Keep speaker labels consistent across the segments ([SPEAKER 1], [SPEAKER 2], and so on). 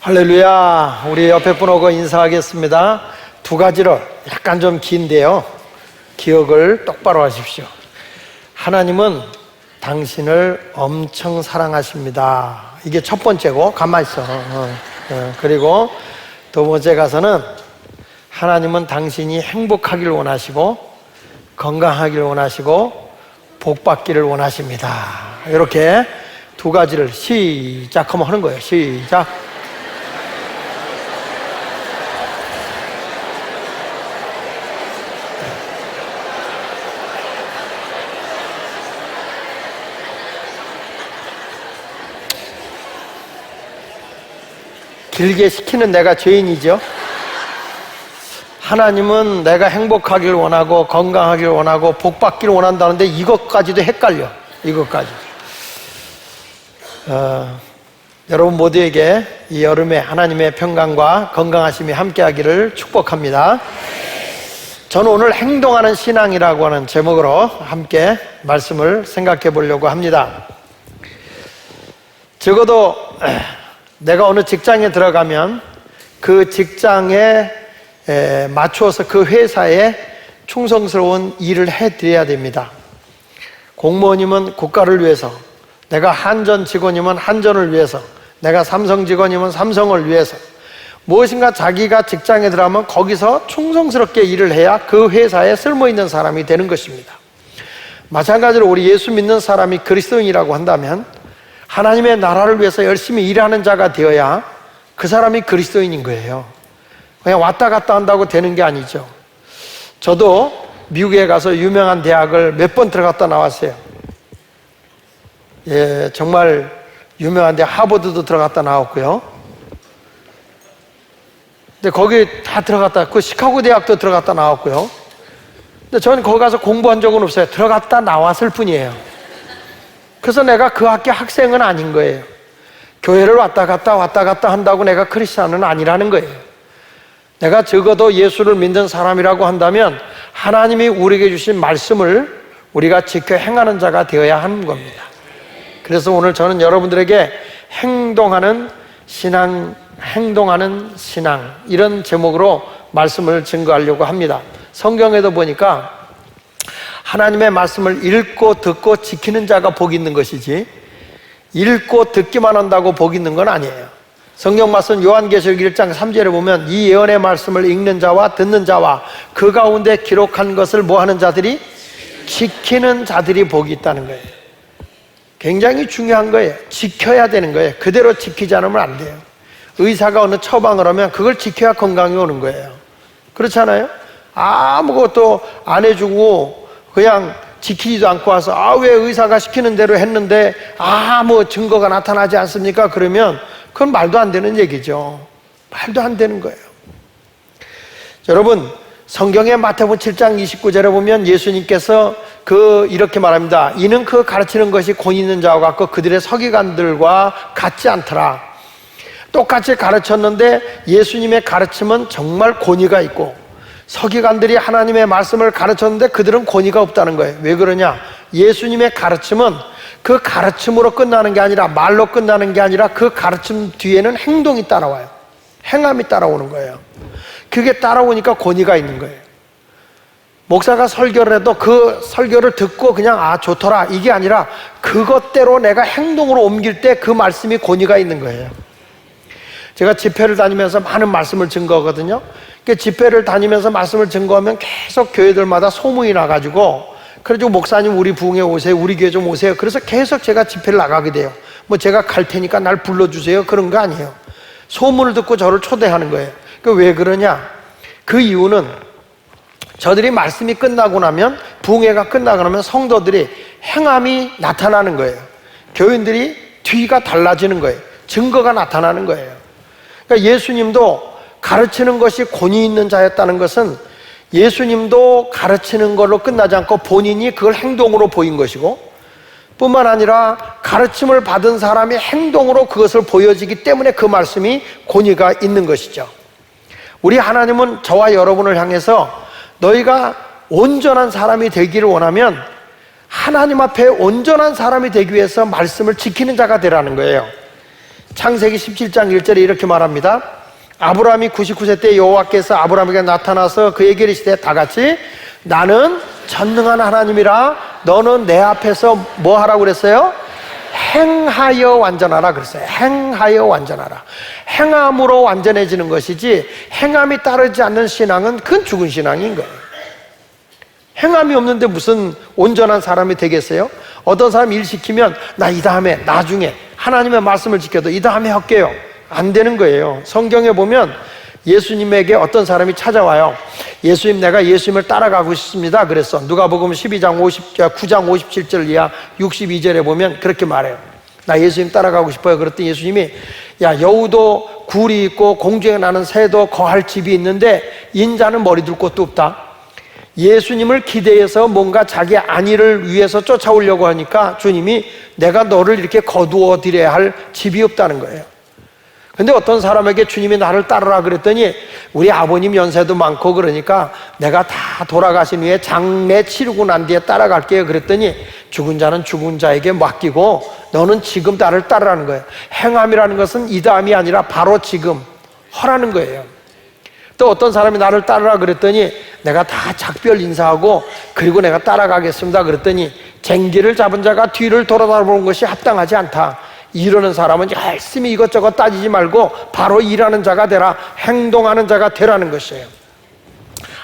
[SPEAKER 1] 할렐루야. 우리 옆에 분하고 인사하겠습니다. 두 가지로 약간 좀 긴데요, 기억을 똑바로 하십시오. 하나님은 당신을 엄청 사랑하십니다. 이게 첫 번째고, 가만히 있어. 그리고 두 번째 가서는 하나님은 당신이 행복하길 원하시고 건강하길 원하시고 복받기를 원하십니다. 이렇게 두 가지를 시작하면 하는 거예요. 시작. 길게 시키는 내가 죄인이죠. 하나님은 내가 행복하길 원하고 건강하길 원하고 복받기를 원한다는데 이것까지도 헷갈려. 이것까지. 여러분 모두에게 이 여름에 하나님의 평강과 건강하심이 함께하기를 축복합니다. 저는 오늘 행동하는 신앙이라고 하는 제목으로 함께 말씀을 생각해 보려고 합니다. 적어도 내가 어느 직장에 들어가면 그 직장에 맞추어서 그 회사에 충성스러운 일을 해드려야 됩니다. 공무원이면 국가를 위해서, 내가 한전 직원이면 한전을 위해서, 내가 삼성 직원이면 삼성을 위해서, 무엇인가 자기가 직장에 들어가면 거기서 충성스럽게 일을 해야 그 회사에 쓸모있는 사람이 되는 것입니다. 마찬가지로 우리 예수 믿는 사람이 그리스도인이라고 한다면 하나님의 나라를 위해서 열심히 일하는 자가 되어야 그 사람이 그리스도인인 거예요. 그냥 왔다 갔다 한다고 되는 게 아니죠. 저도 미국에 가서 유명한 대학을 몇 번 들어갔다 나왔어요. 정말 유명한 대학, 하버드도 들어갔다 나왔고요. 근데 거기 다 들어갔다, 그 시카고 대학도 들어갔다 나왔고요. 근데 저는 거기 가서 공부한 적은 없어요. 들어갔다 나왔을 뿐이에요. 그래서 내가 그 학교 학생은 아닌 거예요. 교회를 왔다 갔다 한다고 내가 크리스찬은 아니라는 거예요. 내가 적어도 예수를 믿는 사람이라고 한다면 하나님이 우리에게 주신 말씀을 우리가 지켜 행하는 자가 되어야 하는 겁니다. 그래서 오늘 저는 여러분들에게 행동하는 신앙 이런 제목으로 말씀을 증거하려고 합니다. 성경에도 보니까 하나님의 말씀을 읽고 듣고 지키는 자가 복이 있는 것이지 읽고 듣기만 한다고 복이 있는 건 아니에요. 성경 말씀 요한계시록 1장 3절에 보면 이 예언의 말씀을 읽는 자와 듣는 자와 그 가운데 기록한 것을 뭐 하는 자들이? 지키는 자들이 복이 있다는 거예요. 굉장히 중요한 거예요. 지켜야 되는 거예요. 그대로 지키지 않으면 안 돼요. 의사가 어느 처방을 하면 그걸 지켜야 건강이 오는 거예요. 그렇잖아요? 아무것도 안 해주고 그냥 지키지도 않고 와서 왜 의사가 시키는 대로 했는데 뭐 증거가 나타나지 않습니까? 그러면 그건 말도 안 되는 얘기죠. 말도 안 되는 거예요. 여러분, 성경의 마태복음 7장 29절에 보면 예수님께서 이렇게 말합니다. 이는 그 가르치는 것이 권 있는 자와 같고 그들의 서기관들과 같지 않더라. 똑같이 가르쳤는데 예수님의 가르침은 정말 권위가 있고 서기관들이 하나님의 말씀을 가르쳤는데 그들은 권위가 없다는 거예요. 왜 그러냐? 예수님의 가르침은 그 가르침으로 끝나는 게 아니라, 말로 끝나는 게 아니라 그 가르침 뒤에는 행동이 따라와요. 행함이 따라오는 거예요. 그게 따라오니까 권위가 있는 거예요. 목사가 설교를 해도 그 설교를 듣고 그냥 좋더라 이게 아니라 그것대로 내가 행동으로 옮길 때 그 말씀이 권위가 있는 거예요. 제가 집회를 다니면서 많은 말씀을 증거하거든요. 집회를 다니면서 말씀을 증거하면 계속 교회들마다 소문이 나가지고, 그래가지고 목사님 우리 부흥회 오세요, 우리 교회 좀 오세요. 그래서 계속 제가 집회를 나가게 돼요. 제가 갈 테니까 날 불러주세요, 그런 거 아니에요. 소문을 듣고 저를 초대하는 거예요. 왜 그러냐? 그 이유는 저들이 말씀이 끝나고 나면, 부흥회가 끝나고 나면 성도들이 행함이 나타나는 거예요. 교인들이 뒤가 달라지는 거예요. 증거가 나타나는 거예요. 그러니까 예수님도 가르치는 것이 권위 있는 자였다는 것은 예수님도 가르치는 걸로 끝나지 않고 본인이 그걸 행동으로 보인 것이고, 뿐만 아니라 가르침을 받은 사람이 행동으로 그것을 보여지기 때문에 그 말씀이 권위가 있는 것이죠. 우리 하나님은 저와 여러분을 향해서 너희가 온전한 사람이 되기를 원하면 하나님 앞에 온전한 사람이 되기 위해서 말씀을 지키는 자가 되라는 거예요. 창세기 17장 1절에 이렇게 말합니다. 아브라함이 99세 때 여호와께서 아브라함에게 나타나서 그에게 이르시되 다같이 나는 전능한 하나님이라 너는 내 앞에서 뭐 하라고 그랬어요? 행하여 완전하라 그랬어요. 행하여 완전하라. 행함으로 완전해지는 것이지 행함이 따르지 않는 신앙은 그건 죽은 신앙인 거예요. 행함이 없는데 무슨 온전한 사람이 되겠어요? 어떤 사람 일 시키면 나 이 다음에 나중에 하나님의 말씀을 지켜도 이 다음에 할게요. 안 되는 거예요. 성경에 보면 예수님에게 어떤 사람이 찾아와요. 예수님, 내가 예수님을 따라가고 싶습니다. 그랬어. 누가복음 9장 57절 이하 62절에 보면 그렇게 말해요. 나 예수님 따라가고 싶어요. 그랬더니 예수님이 야, 여우도 굴이 있고 공중에 나는 새도 거할 집이 있는데 인자는 머리 둘 곳도 없다. 예수님을 기대해서 뭔가 자기 안위를 위해서 쫓아오려고 하니까 주님이 내가 너를 이렇게 거두어 드려야 할 집이 없다는 거예요. 근데 어떤 사람에게 주님이 나를 따르라 그랬더니 우리 아버님 연세도 많고 그러니까 내가 다 돌아가신 후에 장례 치르고 난 뒤에 따라갈게요 그랬더니 죽은 자는 죽은 자에게 맡기고 너는 지금 나를 따르라는 거예요. 행함이라는 것은 이 다음이 아니라 바로 지금 허라는 거예요. 또 어떤 사람이 나를 따르라 그랬더니 내가 다 작별 인사하고 그리고 내가 따라가겠습니다 그랬더니 쟁기를 잡은 자가 뒤를 돌아다보는 것이 합당하지 않다. 이러는 사람은 열심히 이것저것 따지지 말고 바로 일하는 자가 되라. 행동하는 자가 되라는 것이에요.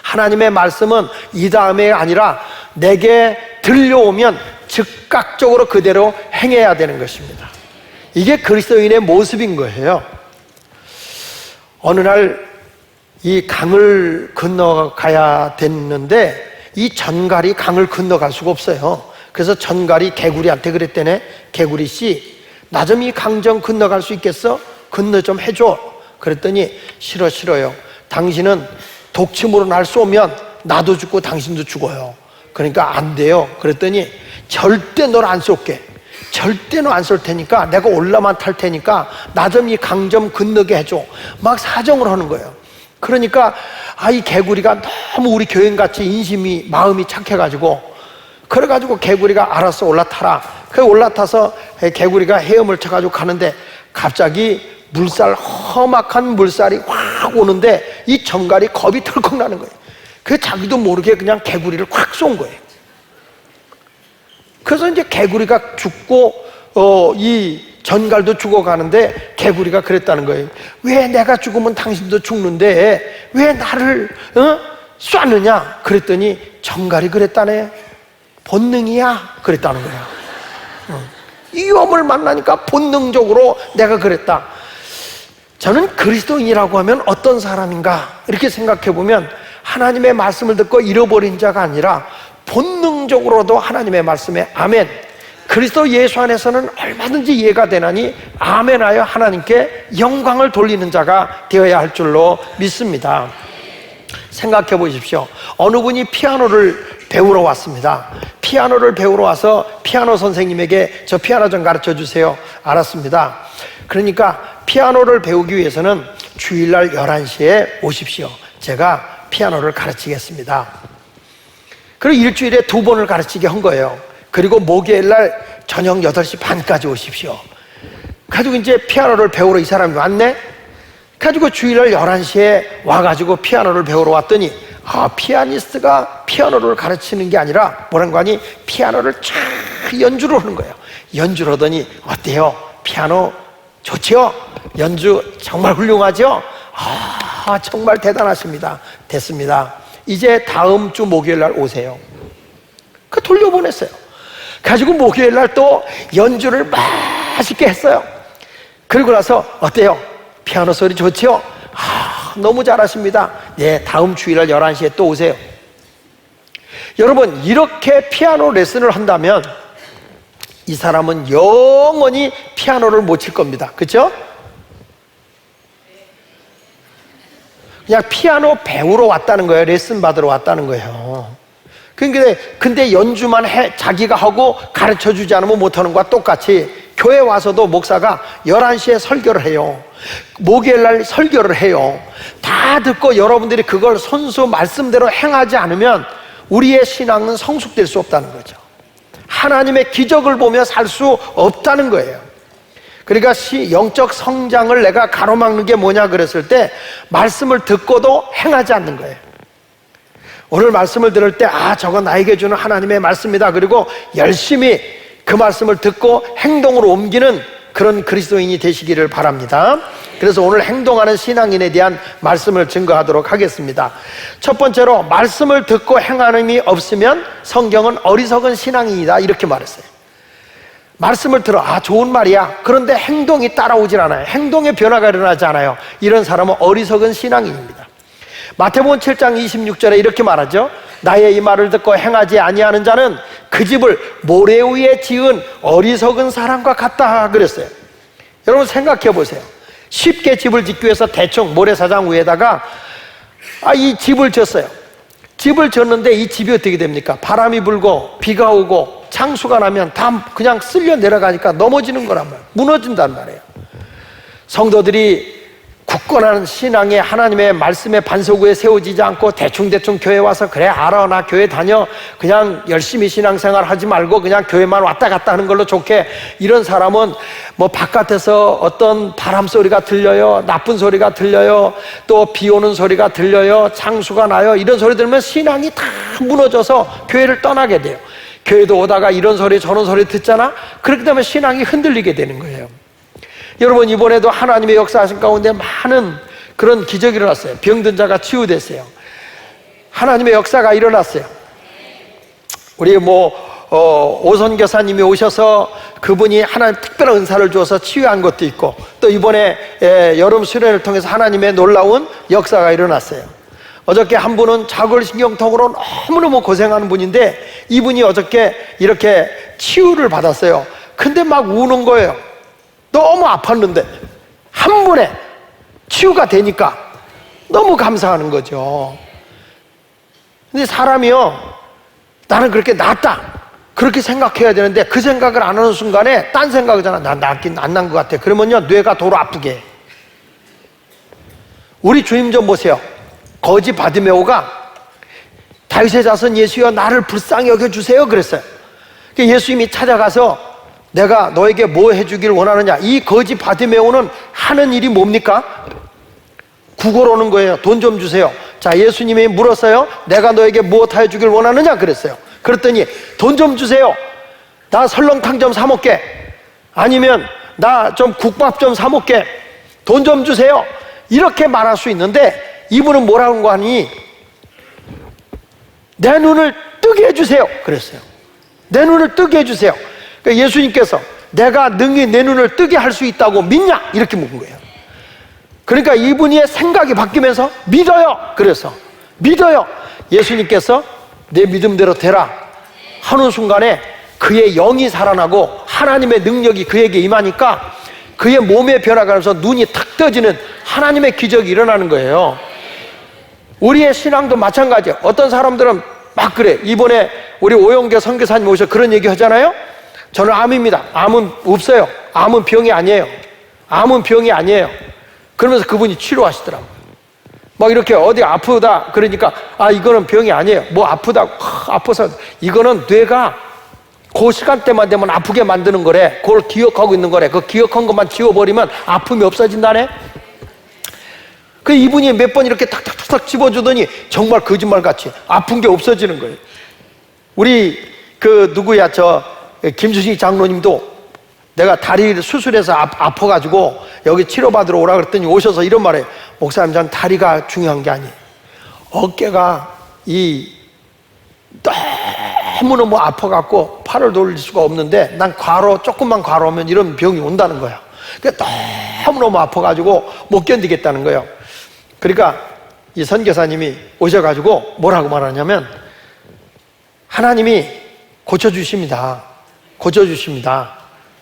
[SPEAKER 1] 하나님의 말씀은 이 다음에 아니라 내게 들려오면 즉각적으로 그대로 행해야 되는 것입니다. 이게 그리스도인의 모습인 거예요. 어느 날 이 강을 건너가야 됐는데 이 전갈이 강을 건너갈 수가 없어요. 그래서 전갈이 개구리한테 그랬대네. 개구리 씨, 나 좀 이 강 좀 건너갈 수 있겠어? 건너 좀 해줘. 그랬더니 싫어요. 당신은 독침으로 날 쏘면 나도 죽고 당신도 죽어요. 그러니까 안 돼요. 그랬더니 절대 널 안 쏠게. 절대 너 안 쏠 테니까 내가 올라만 탈 테니까 나 좀 이 강 좀 건너게 해줘. 막 사정을 하는 거예요. 그러니까 이 개구리가 너무 우리 교인같이 인심이 마음이 착해가지고 그래가지고 개구리가 알았어 올라타라. 그 올라타서 개구리가 헤엄을 쳐가지고 가는데 갑자기 험악한 물살이 확 오는데 이 전갈이 겁이 덜컥 나는 거예요. 그 자기도 모르게 그냥 개구리를 확 쏜 거예요. 그래서 이제 개구리가 죽고 이 전갈도 죽어가는데 개구리가 그랬다는 거예요. 왜 내가 죽으면 당신도 죽는데 왜 나를 쐈느냐? 그랬더니 전갈이 그랬다네. 본능이야. 그랬다는 거예요. 위험을 만나니까 본능적으로 내가 그랬다. 저는 그리스도인이라고 하면 어떤 사람인가 이렇게 생각해 보면 하나님의 말씀을 듣고 잃어버린 자가 아니라 본능적으로도 하나님의 말씀에 아멘, 그리스도 예수 안에서는 얼마든지 이해가 되나니 아멘하여 하나님께 영광을 돌리는 자가 되어야 할 줄로 믿습니다. 생각해 보십시오. 어느 분이 피아노를 배우러 왔습니다. 피아노를 배우러 와서 피아노 선생님에게 저 피아노 좀 가르쳐 주세요. 알았습니다. 그러니까 피아노를 배우기 위해서는 주일날 11시에 오십시오. 제가 피아노를 가르치겠습니다. 그리고 일주일에 2번을 가르치게 한 거예요. 그리고 목요일날 저녁 8시 반까지 오십시오. 가지고 이제 피아노를 배우러 이 사람이 왔네? 가지고 주일날 11시에 와가지고 피아노를 배우러 왔더니 피아니스트가 피아노를 가르치는 게 아니라 뭐란 거 아니? 피아노를 쫙 연주를 하는 거예요. 연주를 하더니 어때요? 피아노 좋지요? 연주 정말 훌륭하죠? 정말 대단하십니다. 됐습니다. 이제 다음 주 목요일날 오세요. 그 돌려보냈어요. 가지고 목요일날 또 연주를 맛있게 했어요. 그리고 나서 어때요? 피아노 소리 좋지요? 너무 잘하십니다. 네, 다음 주일날 11시에 또 오세요. 여러분, 이렇게 피아노 레슨을 한다면 이 사람은 영원히 피아노를 못 칠 겁니다. 그렇죠? 그냥 피아노 배우러 왔다는 거예요. 레슨 받으러 왔다는 거예요. 근데 연주만 자기가 하고 가르쳐 주지 않으면 못하는 거와 똑같이 교회 와서도 목사가 11시에 설교를 해요. 목요일날 설교를 해요. 다 듣고 여러분들이 그걸 손수 말씀대로 행하지 않으면 우리의 신앙은 성숙될 수 없다는 거죠. 하나님의 기적을 보며 살 수 없다는 거예요. 그러니까 영적 성장을 내가 가로막는 게 뭐냐 그랬을 때 말씀을 듣고도 행하지 않는 거예요. 오늘 말씀을 들을 때 저건 나에게 주는 하나님의 말씀이다. 그리고 열심히 그 말씀을 듣고 행동으로 옮기는 그런 그리스도인이 되시기를 바랍니다. 그래서 오늘 행동하는 신앙인에 대한 말씀을 증거하도록 하겠습니다. 첫 번째로 말씀을 듣고 행하는 힘이 없으면 성경은 어리석은 신앙인이다 이렇게 말했어요. 말씀을 들어 좋은 말이야. 그런데 행동이 따라오질 않아요. 행동의 변화가 일어나지 않아요. 이런 사람은 어리석은 신앙인입니다. 마태복음 7장 26절에 이렇게 말하죠. 나의 이 말을 듣고 행하지 아니하는 자는 그 집을 모래 위에 지은 어리석은 사람과 같다 그랬어요. 여러분 생각해 보세요. 쉽게 집을 짓기 위해서 대충 모래사장 위에다가 이 집을 졌어요. 집을 졌는데 이 집이 어떻게 됩니까? 바람이 불고 비가 오고 창수가 나면 다 그냥 쓸려 내려가니까 넘어지는 거란 말이에요. 무너진단 말이에요. 성도들이 굳건한 신앙에 하나님의 말씀의 반석 위에 세워지지 않고 대충대충 교회 와서 그래 알아 나 교회 다녀 그냥 열심히 신앙생활 하지 말고 그냥 교회만 왔다 갔다 하는 걸로 좋게, 이런 사람은 뭐 바깥에서 어떤 바람 소리가 들려요, 나쁜 소리가 들려요, 또 비 오는 소리가 들려요, 창수가 나요, 이런 소리 들으면 신앙이 다 무너져서 교회를 떠나게 돼요. 교회도 오다가 이런 소리 저런 소리 듣잖아. 그렇기 때문에 신앙이 흔들리게 되는 거예요. 여러분 이번에도 하나님의 역사하신 가운데 많은 그런 기적이 일어났어요. 병든 자가 치유됐어요. 하나님의 역사가 일어났어요. 우리 오선 교사님이 오셔서 그분이 하나님 특별한 은사를 주어서 치유한 것도 있고, 또 이번에 여름 수련을 통해서 하나님의 놀라운 역사가 일어났어요. 어저께 한 분은 자골신경통으로 너무너무 고생하는 분인데 이분이 어저께 이렇게 치유를 받았어요. 근데 막 우는 거예요. 너무 아팠는데 한 번에 치유가 되니까 너무 감사하는 거죠. 근데 사람이요, 나는 그렇게 낫다 그렇게 생각해야 되는데 그 생각을 안 하는 순간에 딴 생각이잖아. 난 낫긴 안 난 것 같아. 그러면요 뇌가 도로 아프게 해. 우리 주님 좀 보세요. 거지 바디메오가 다윗의 자손 예수여 나를 불쌍히 여겨주세요 그랬어요. 예수님이 찾아가서 내가 너에게 뭐 해주길 원하느냐. 이 거지 바디메오는 하는 일이 뭡니까? 구걸 오는 거예요. 돈 좀 주세요. 자, 예수님이 물었어요. 내가 너에게 무엇 해주길 원하느냐 그랬어요. 그랬더니 돈 좀 주세요. 나 설렁탕 좀 사 먹게. 아니면 나 좀 국밥 좀 사 먹게. 돈 좀 주세요. 이렇게 말할 수 있는데 이분은 뭐라는 거 하니? 내 눈을 뜨게 해주세요 그랬어요. 내 눈을 뜨게 해주세요. 그러니까 예수님께서 내가 능히 내 눈을 뜨게 할 수 있다고 믿냐? 이렇게 묻은 거예요. 그러니까 이분의 생각이 바뀌면서 믿어요. 그래서 믿어요. 예수님께서 내 믿음대로 되라 하는 순간에 그의 영이 살아나고 하나님의 능력이 그에게 임하니까 그의 몸의 변화가 나서 눈이 탁 떠지는 하나님의 기적이 일어나는 거예요. 우리의 신앙도 마찬가지예요. 어떤 사람들은 막 그래. 이번에 우리 오영계 선교사님 오셔서 그런 얘기 하잖아요. 저는 암입니다. 암은 없어요. 암은 병이 아니에요. 암은 병이 아니에요. 그러면서 그분이 치료하시더라고요. 막 이렇게 어디 아프다 그러니까 이거는 병이 아니에요. 뭐 아프다고 아파서 이거는 뇌가 그 시간대만 되면 아프게 만드는 거래. 그걸 기억하고 있는 거래. 그 기억한 것만 지워버리면 아픔이 없어진다네. 그 이분이 몇 번 이렇게 탁탁탁탁 집어주더니 정말 거짓말같이 아픈 게 없어지는 거예요. 우리 김주식 장로님도 내가 다리를 수술해서 아파가지고 여기 치료받으러 오라 그랬더니 오셔서 이런 말해요. 목사님, 전 다리가 중요한 게 아니에요. 어깨가 너무너무 아파갖고 팔을 돌릴 수가 없는데 난 조금만 과로하면 이런 병이 온다는 거야. 그러니까 너무너무 아파가지고 못 견디겠다는 거예요. 그러니까 이 선교사님이 오셔가지고 뭐라고 말하냐면 하나님이 고쳐주십니다.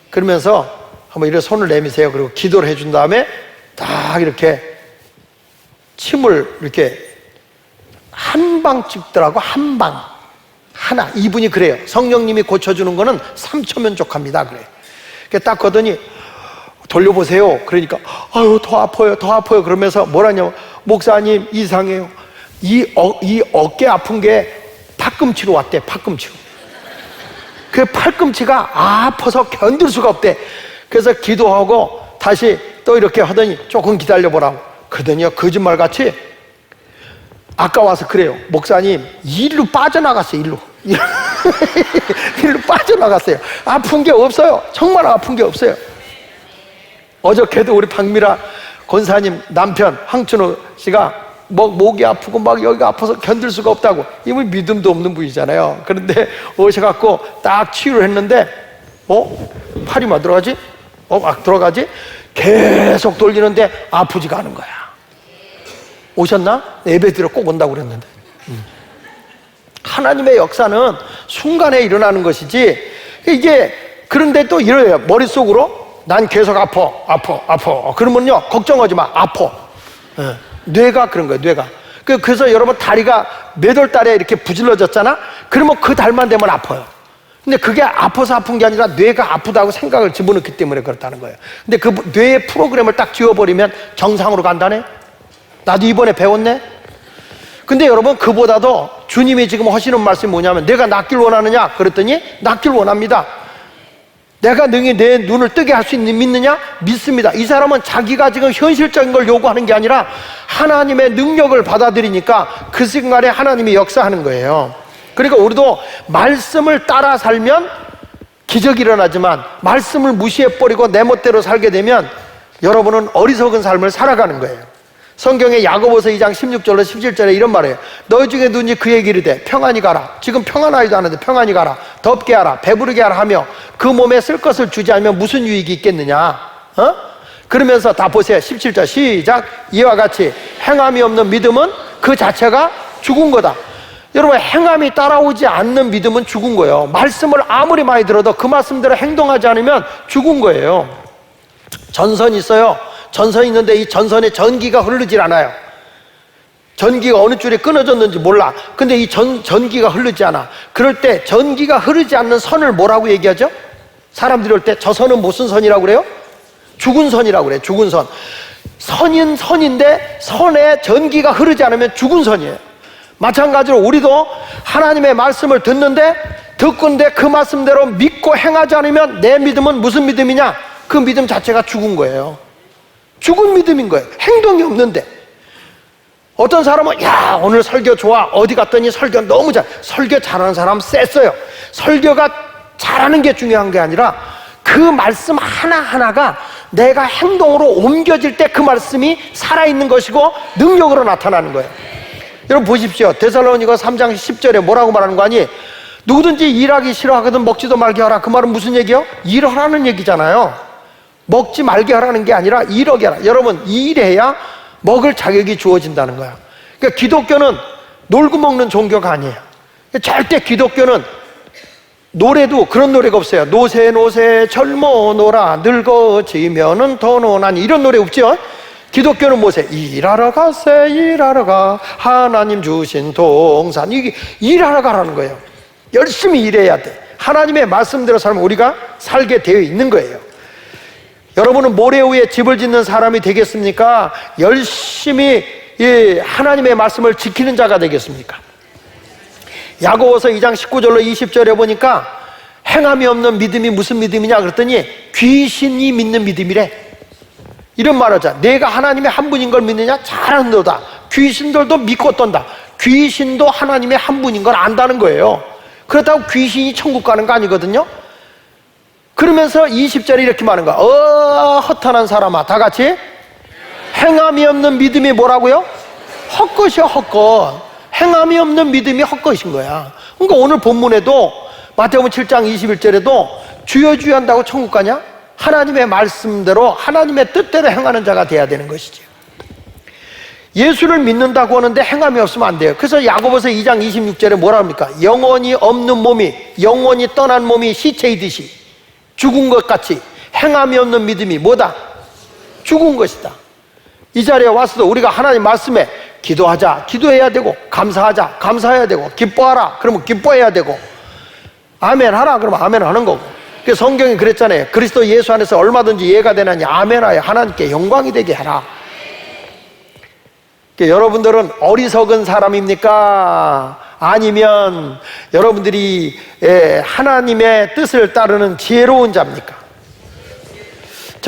[SPEAKER 1] 그러면서 한번 이렇게 손을 내미세요. 그리고 기도를 해준 다음에 딱 이렇게 침을 이렇게 한 방 찍더라고. 한 방. 하나. 이분이 그래요. 성령님이 고쳐주는 거는 3초면 족합니다. 그래. 딱 거더니 돌려보세요. 그러니까 더 아파요. 그러면서 뭐라냐면 목사님 이상해요. 이 어깨 아픈 게 팔꿈치로 왔대. 팔꿈치로. 그 팔꿈치가 아파서 견딜 수가 없대. 그래서 기도하고 다시 또 이렇게 하더니 조금 기다려보라고. 그러더니요, 거짓말같이 아까 와서 그래요. 목사님, 일로 빠져나갔어요, 일로. 일로 빠져나갔어요. 아픈 게 없어요. 정말 아픈 게 없어요. 어저께도 우리 박미라 권사님 남편 황춘호 씨가 목이 아프고 막 여기가 아파서 견딜 수가 없다고. 이분 믿음도 없는 분이잖아요. 그런데 오셔갖고 딱 치유를 했는데 팔이 막 들어가지? 막 들어가지? 계속 돌리는데 아프지가 않은 거야. 오셨나? 예배 드려 꼭 온다고 그랬는데. 하나님의 역사는 순간에 일어나는 것이지, 이게, 그런데 또 이래요. 머릿속으로 난 계속 아파. 그러면요, 걱정하지 마. 아파. 뇌가 그런 거예요, 뇌가. 그래서 여러분 다리가 몇 월 달에 이렇게 부질러졌잖아? 그러면 그 달만 되면 아파요. 근데 그게 아파서 아픈 게 아니라 뇌가 아프다고 생각을 집어넣기 때문에 그렇다는 거예요. 근데 그 뇌의 프로그램을 딱 지워버리면 정상으로 간다네? 나도 이번에 배웠네? 근데 여러분, 그보다도 주님이 지금 하시는 말씀이 뭐냐면, 내가 낫길 원하느냐? 그랬더니 낫길 원합니다. 내가 능히 내 눈을 뜨게 할 수 믿느냐? 믿습니다. 이 사람은 자기가 지금 현실적인 걸 요구하는 게 아니라 하나님의 능력을 받아들이니까 그 순간에 하나님이 역사하는 거예요. 그러니까 우리도 말씀을 따라 살면 기적이 일어나지만, 말씀을 무시해버리고 내 멋대로 살게 되면 여러분은 어리석은 삶을 살아가는 거예요. 성경에 야고보서 2장 16절로 17절에 이런 말이에요. 너희 중에 누군지 그에게 이르되 평안히 가라. 지금 평안하지도 않은데 평안히 가라. 덥게 하라. 배부르게 하라 하며 그 몸에 쓸 것을 주지 않으면 무슨 유익이 있겠느냐? 그러면서 다 보세요. 17절 시작. 이와 같이 행함이 없는 믿음은 그 자체가 죽은 거다. 여러분, 행함이 따라오지 않는 믿음은 죽은 거예요. 말씀을 아무리 많이 들어도 그 말씀대로 행동하지 않으면 죽은 거예요. 전선이 있어요. 전선이 있는데 이 전선에 전기가 흐르질 않아요. 전기가 어느 줄에 끊어졌는지 몰라. 근데 이 전기가 흐르지 않아. 그럴 때 전기가 흐르지 않는 선을 뭐라고 얘기하죠? 사람들이 올 때 저 선은 무슨 선이라고 그래요? 죽은 선이라고 그래요. 죽은 선. 선인 선인데 선에 전기가 흐르지 않으면 죽은 선이에요. 마찬가지로 우리도 하나님의 말씀을 듣는데 그 말씀대로 믿고 행하지 않으면 내 믿음은 무슨 믿음이냐? 그 믿음 자체가 죽은 거예요. 죽은 믿음인 거예요. 행동이 없는데. 어떤 사람은 야, 오늘 설교 좋아. 어디 갔더니 설교 너무 설교 잘하는 사람 셌어요. 설교가 잘하는 게 중요한 게 아니라 그 말씀 하나하나가 내가 행동으로 옮겨질 때 그 말씀이 살아있는 것이고 능력으로 나타나는 거예요. 여러분 보십시오. 데살로니가 3장 10절에 뭐라고 말하는 거 아니? 누구든지 일하기 싫어하거든 먹지도 말게 하라. 그 말은 무슨 얘기예요? 일하라는 얘기잖아요. 먹지 말게 하라는 게 아니라 일하게 하라. 여러분, 일해야 먹을 자격이 주어진다는 거야. 그러니까 기독교는 놀고 먹는 종교가 아니에요. 절대 기독교는 노래도 그런 노래가 없어요. 노세 노세 젊어 노라 늙어지면은 더 노나니 이런 노래 없죠? 기독교는 뭐세? 일하러 가세 일하러 가 하나님 주신 동산. 이게 일하러 가라는 거예요. 열심히 일해야 돼. 하나님의 말씀대로 살면 우리가 살게 되어 있는 거예요. 여러분은 모래 위에 집을 짓는 사람이 되겠습니까? 열심히 하나님의 말씀을 지키는 자가 되겠습니까? 야고보서 2장 19절로 20절에 보니까 행함이 없는 믿음이 무슨 믿음이냐 그랬더니 귀신이 믿는 믿음이래. 이런 말 하자. 내가 하나님의 한 분인 걸 믿느냐? 잘한도다. 귀신들도 믿고 떤다. 귀신도 하나님의 한 분인 걸 안다는 거예요. 그렇다고 귀신이 천국 가는 거 아니거든요. 그러면서 20절에 이렇게 말하는 거야. 허탄한 사람아, 다 같이 행함이 없는 믿음이 뭐라고요? 헛것이야, 헛것. 행함이 없는 믿음이 헛것인 거야. 그러니까 오늘 본문에도 마태복음 7장 21절에도 주여 주여 한다고 천국 가냐? 하나님의 말씀대로 하나님의 뜻대로 행하는 자가 돼야 되는 것이죠. 예수를 믿는다고 하는데 행함이 없으면 안 돼요. 그래서 야고보서 2장 26절에 뭐라 합니까? 영혼이 없는 몸이, 영혼이 떠난 몸이 시체이듯이 죽은 것 같이 행함이 없는 믿음이 뭐다? 죽은 것이다. 이 자리에 와서도 우리가 하나님 말씀에 기도하자, 기도해야 되고, 감사하자, 감사해야 되고, 기뻐하라, 그러면 기뻐해야 되고, 아멘 하라, 그러면 아멘 하는 거고. 그 성경이 그랬잖아요. 그리스도 예수 안에서 얼마든지 이해가 되나니 아멘하여 하나님께 영광이 되게 하라. 여러분들은 어리석은 사람입니까? 아니면 여러분들이 하나님의 뜻을 따르는 지혜로운 자입니까?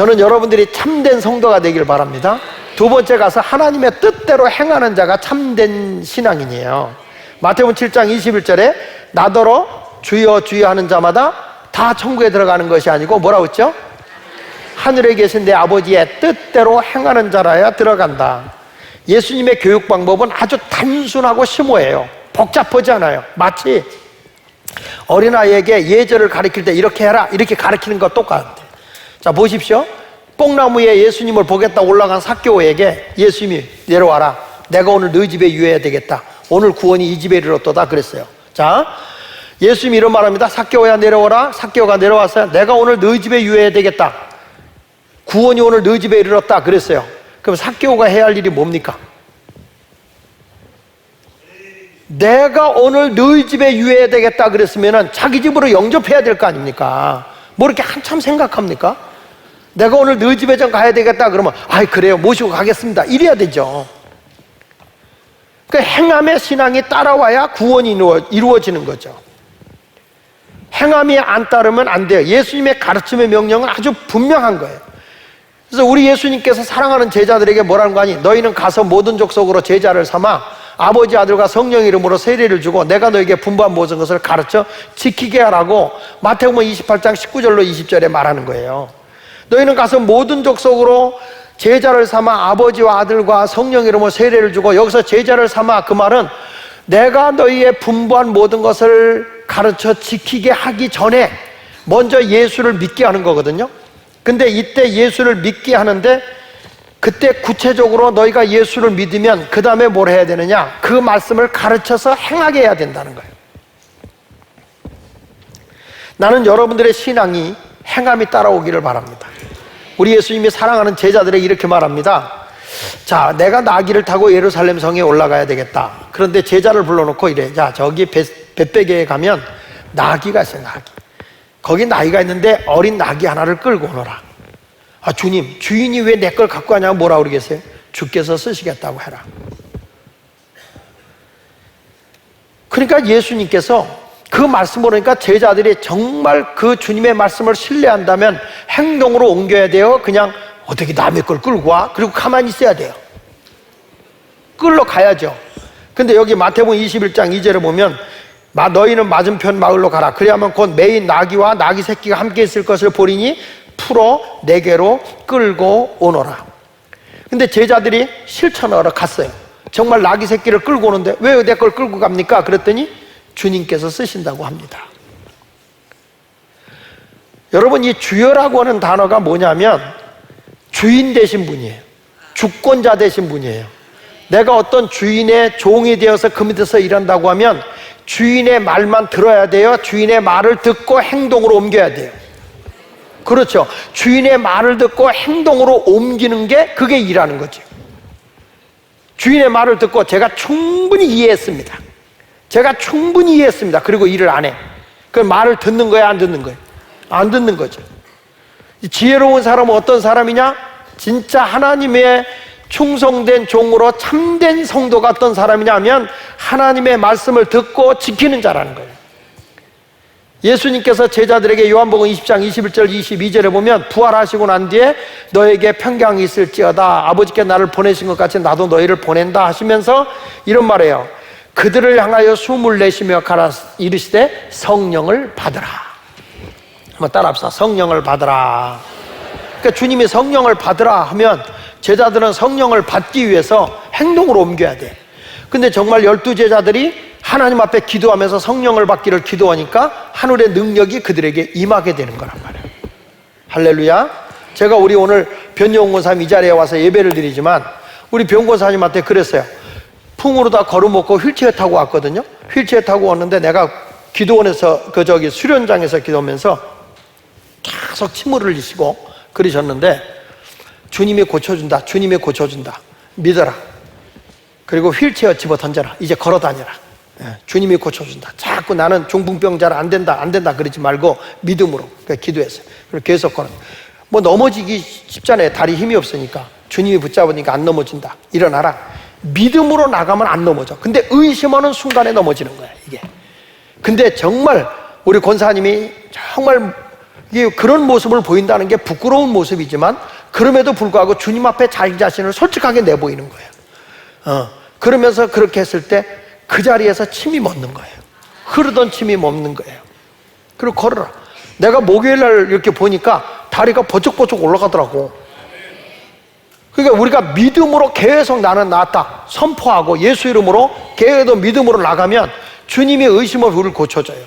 [SPEAKER 1] 저는 여러분들이 참된 성도가 되길 바랍니다. 두 번째 가서 하나님의 뜻대로 행하는 자가 참된 신앙인이에요. 마태복음 7장 21절에 나더러 주여 주여 하는 자마다 다 천국에 들어가는 것이 아니고 뭐라고 했죠? 하늘에 계신 내 아버지의 뜻대로 행하는 자라야 들어간다. 예수님의 교육 방법은 아주 단순하고 심오해요. 복잡하지 않아요. 마치 어린아이에게 예절을 가르칠 때 이렇게 해라 이렇게 가르치는 것 똑같아요. 자, 보십시오. 뽕나무에 예수님을 보겠다 올라간 삭개오에게 예수님이 내려와라. 내가 오늘 너희 집에 유해야 되겠다. 오늘 구원이 이 집에 이르렀도다 그랬어요. 자, 예수님이 이런 말합니다. 삭개오야 내려오라. 삭개오가 내려왔어요. 내가 오늘 너희 집에 유해야 되겠다. 구원이 오늘 너희 집에 이르렀다 그랬어요. 그럼 삭개오가 해야 할 일이 뭡니까? 내가 오늘 너희 집에 유해야 되겠다 그랬으면 자기 집으로 영접해야 될 거 아닙니까? 뭐 이렇게 한참 생각합니까? 내가 오늘 너희 집에 좀 가야 되겠다 그러면 아이 그래요 모시고 가겠습니다 이래야 되죠. 그러니까 행함의 신앙이 따라와야 구원이 이루어지는 거죠. 행함이 안 따르면 안 돼요. 예수님의 가르침의 명령은 아주 분명한 거예요. 그래서 우리 예수님께서 사랑하는 제자들에게 뭐라는 거 아니? 너희는 가서 모든 족속으로 제자를 삼아 아버지 아들과 성령 이름으로 세례를 주고 내가 너에게 분부한 모든 것을 가르쳐 지키게 하라고 마태복음 28장 19절로 20절에 말하는 거예요. 너희는 가서 모든 족속으로 제자를 삼아 아버지와 아들과 성령 이름으로 세례를 주고, 여기서 제자를 삼아 그 말은 내가 너희의 분부한 모든 것을 가르쳐 지키게 하기 전에 먼저 예수를 믿게 하는 거거든요. 근데 이때 예수를 믿게 하는데 그때 구체적으로 너희가 예수를 믿으면 그 다음에 뭘 해야 되느냐? 그 말씀을 가르쳐서 행하게 해야 된다는 거예요. 나는 여러분들의 신앙이 행함이 따라오기를 바랍니다. 우리 예수님이 사랑하는 제자들에게 이렇게 말합니다. 자, 내가 나귀를 타고 예루살렘 성에 올라가야 되겠다. 그런데 제자를 불러놓고 이래. 자, 저기 벳베게에 가면 나귀가 있어요. 나귀. 거기 나귀가 있는데 어린 나귀 하나를 끌고 오너라. 아, 주님, 주인이 왜 내 걸 갖고 가냐고 뭐라 그러겠어요? 주께서 쓰시겠다고 해라. 그러니까 예수님께서 그 말씀을 하니까 제자들이 정말 그 주님의 말씀을 신뢰한다면 행동으로 옮겨야 돼요? 그냥 어떻게 남의 걸 끌고 와? 그리고 가만히 있어야 돼요. 끌러 가야죠. 근데 여기 마태복음 21장 2절에 보면 너희는 맞은편 마을로 가라. 그래야만 곧 매인 나귀와 나귀 새끼가 함께 있을 것을 보리니 풀어 내게로 끌고 오너라. 근데 제자들이 실천하러 갔어요. 정말 나귀 새끼를 끌고 오는데 왜 내 걸 끌고 갑니까? 그랬더니 주님께서 쓰신다고 합니다. 여러분, 이 주여라고 하는 단어가 뭐냐면 주인 되신 분이에요. 주권자 되신 분이에요. 내가 어떤 주인의 종이 되어서 그 밑에서 일한다고 하면 주인의 말만 들어야 돼요. 주인의 말을 듣고 행동으로 옮겨야 돼요. 그렇죠. 주인의 말을 듣고 행동으로 옮기는 게 그게 일하는 거죠. 주인의 말을 듣고 제가 충분히 이해했습니다. 제가 충분히 이해했습니다. 그리고 일을 안 해. 그 말을 듣는 거야, 안 듣는 거예요? 안 듣는 거죠. 지혜로운 사람은 어떤 사람이냐? 진짜 하나님의 충성된 종으로 참된 성도가 어떤 사람이냐 하면 하나님의 말씀을 듣고 지키는 자라는 거예요. 예수님께서 제자들에게 요한복음 20장 21절 22절에 보면 부활하시고 난 뒤에 너에게 평강이 있을지어다. 아버지께 나를 보내신 것 같이 나도 너희를 보낸다 하시면서 이런 말이에요. 그들을 향하여 숨을 내쉬며 가라 이르시되 성령을 받으라. 한번 따라합시다. 성령을 받으라. 그러니까 주님이 성령을 받으라 하면 제자들은 성령을 받기 위해서 행동으로 옮겨야 돼. 근데 정말 12제자들이 하나님 앞에 기도하면서 성령을 받기를 기도하니까 하늘의 능력이 그들에게 임하게 되는 거란 말이에요. 할렐루야. 제가 우리 오늘 변용훈 권사님 이 자리에 와서 예배를 드리지만 우리 변권사님한테 그랬어요. 풍으로 다 걸어먹고 휠체어 타고 왔거든요. 휠체어 타고 왔는데 내가 기도원에서 수련장에서 기도하면서 계속 침을 흘리시고 그러셨는데 주님이 고쳐준다. 주님이 고쳐준다. 믿어라. 그리고 휠체어 집어 던져라. 이제 걸어 다녀라. 주님이 고쳐준다. 자꾸 나는 중풍병자라 안 된다 그러지 말고 믿음으로 기도했어요. 그리고 계속 걸어. 뭐 넘어지기 쉽잖아요. 다리 힘이 없으니까. 주님이 붙잡으니까 안 넘어진다. 일어나라. 믿음으로 나가면 안 넘어져. 근데 의심하는 순간에 넘어지는 거야, 이게. 근데 정말 우리 권사님이 정말 이게 그런 모습을 보인다는 게 부끄러운 모습이지만 그럼에도 불구하고 주님 앞에 자기 자신을 솔직하게 내보이는 거예요. 그러면서 그렇게 했을 때 그 자리에서 침이 멎는 거예요. 흐르던 침이 멎는 거예요. 그리고 걸어라. 내가 목요일 날 이렇게 보니까 다리가 버쩍버쩍 올라가더라고. 그러니까 우리가 믿음으로 계속 나는 나았다 선포하고 예수 이름으로 계속 믿음으로 나가면 주님이 의심을 우리를 고쳐줘요.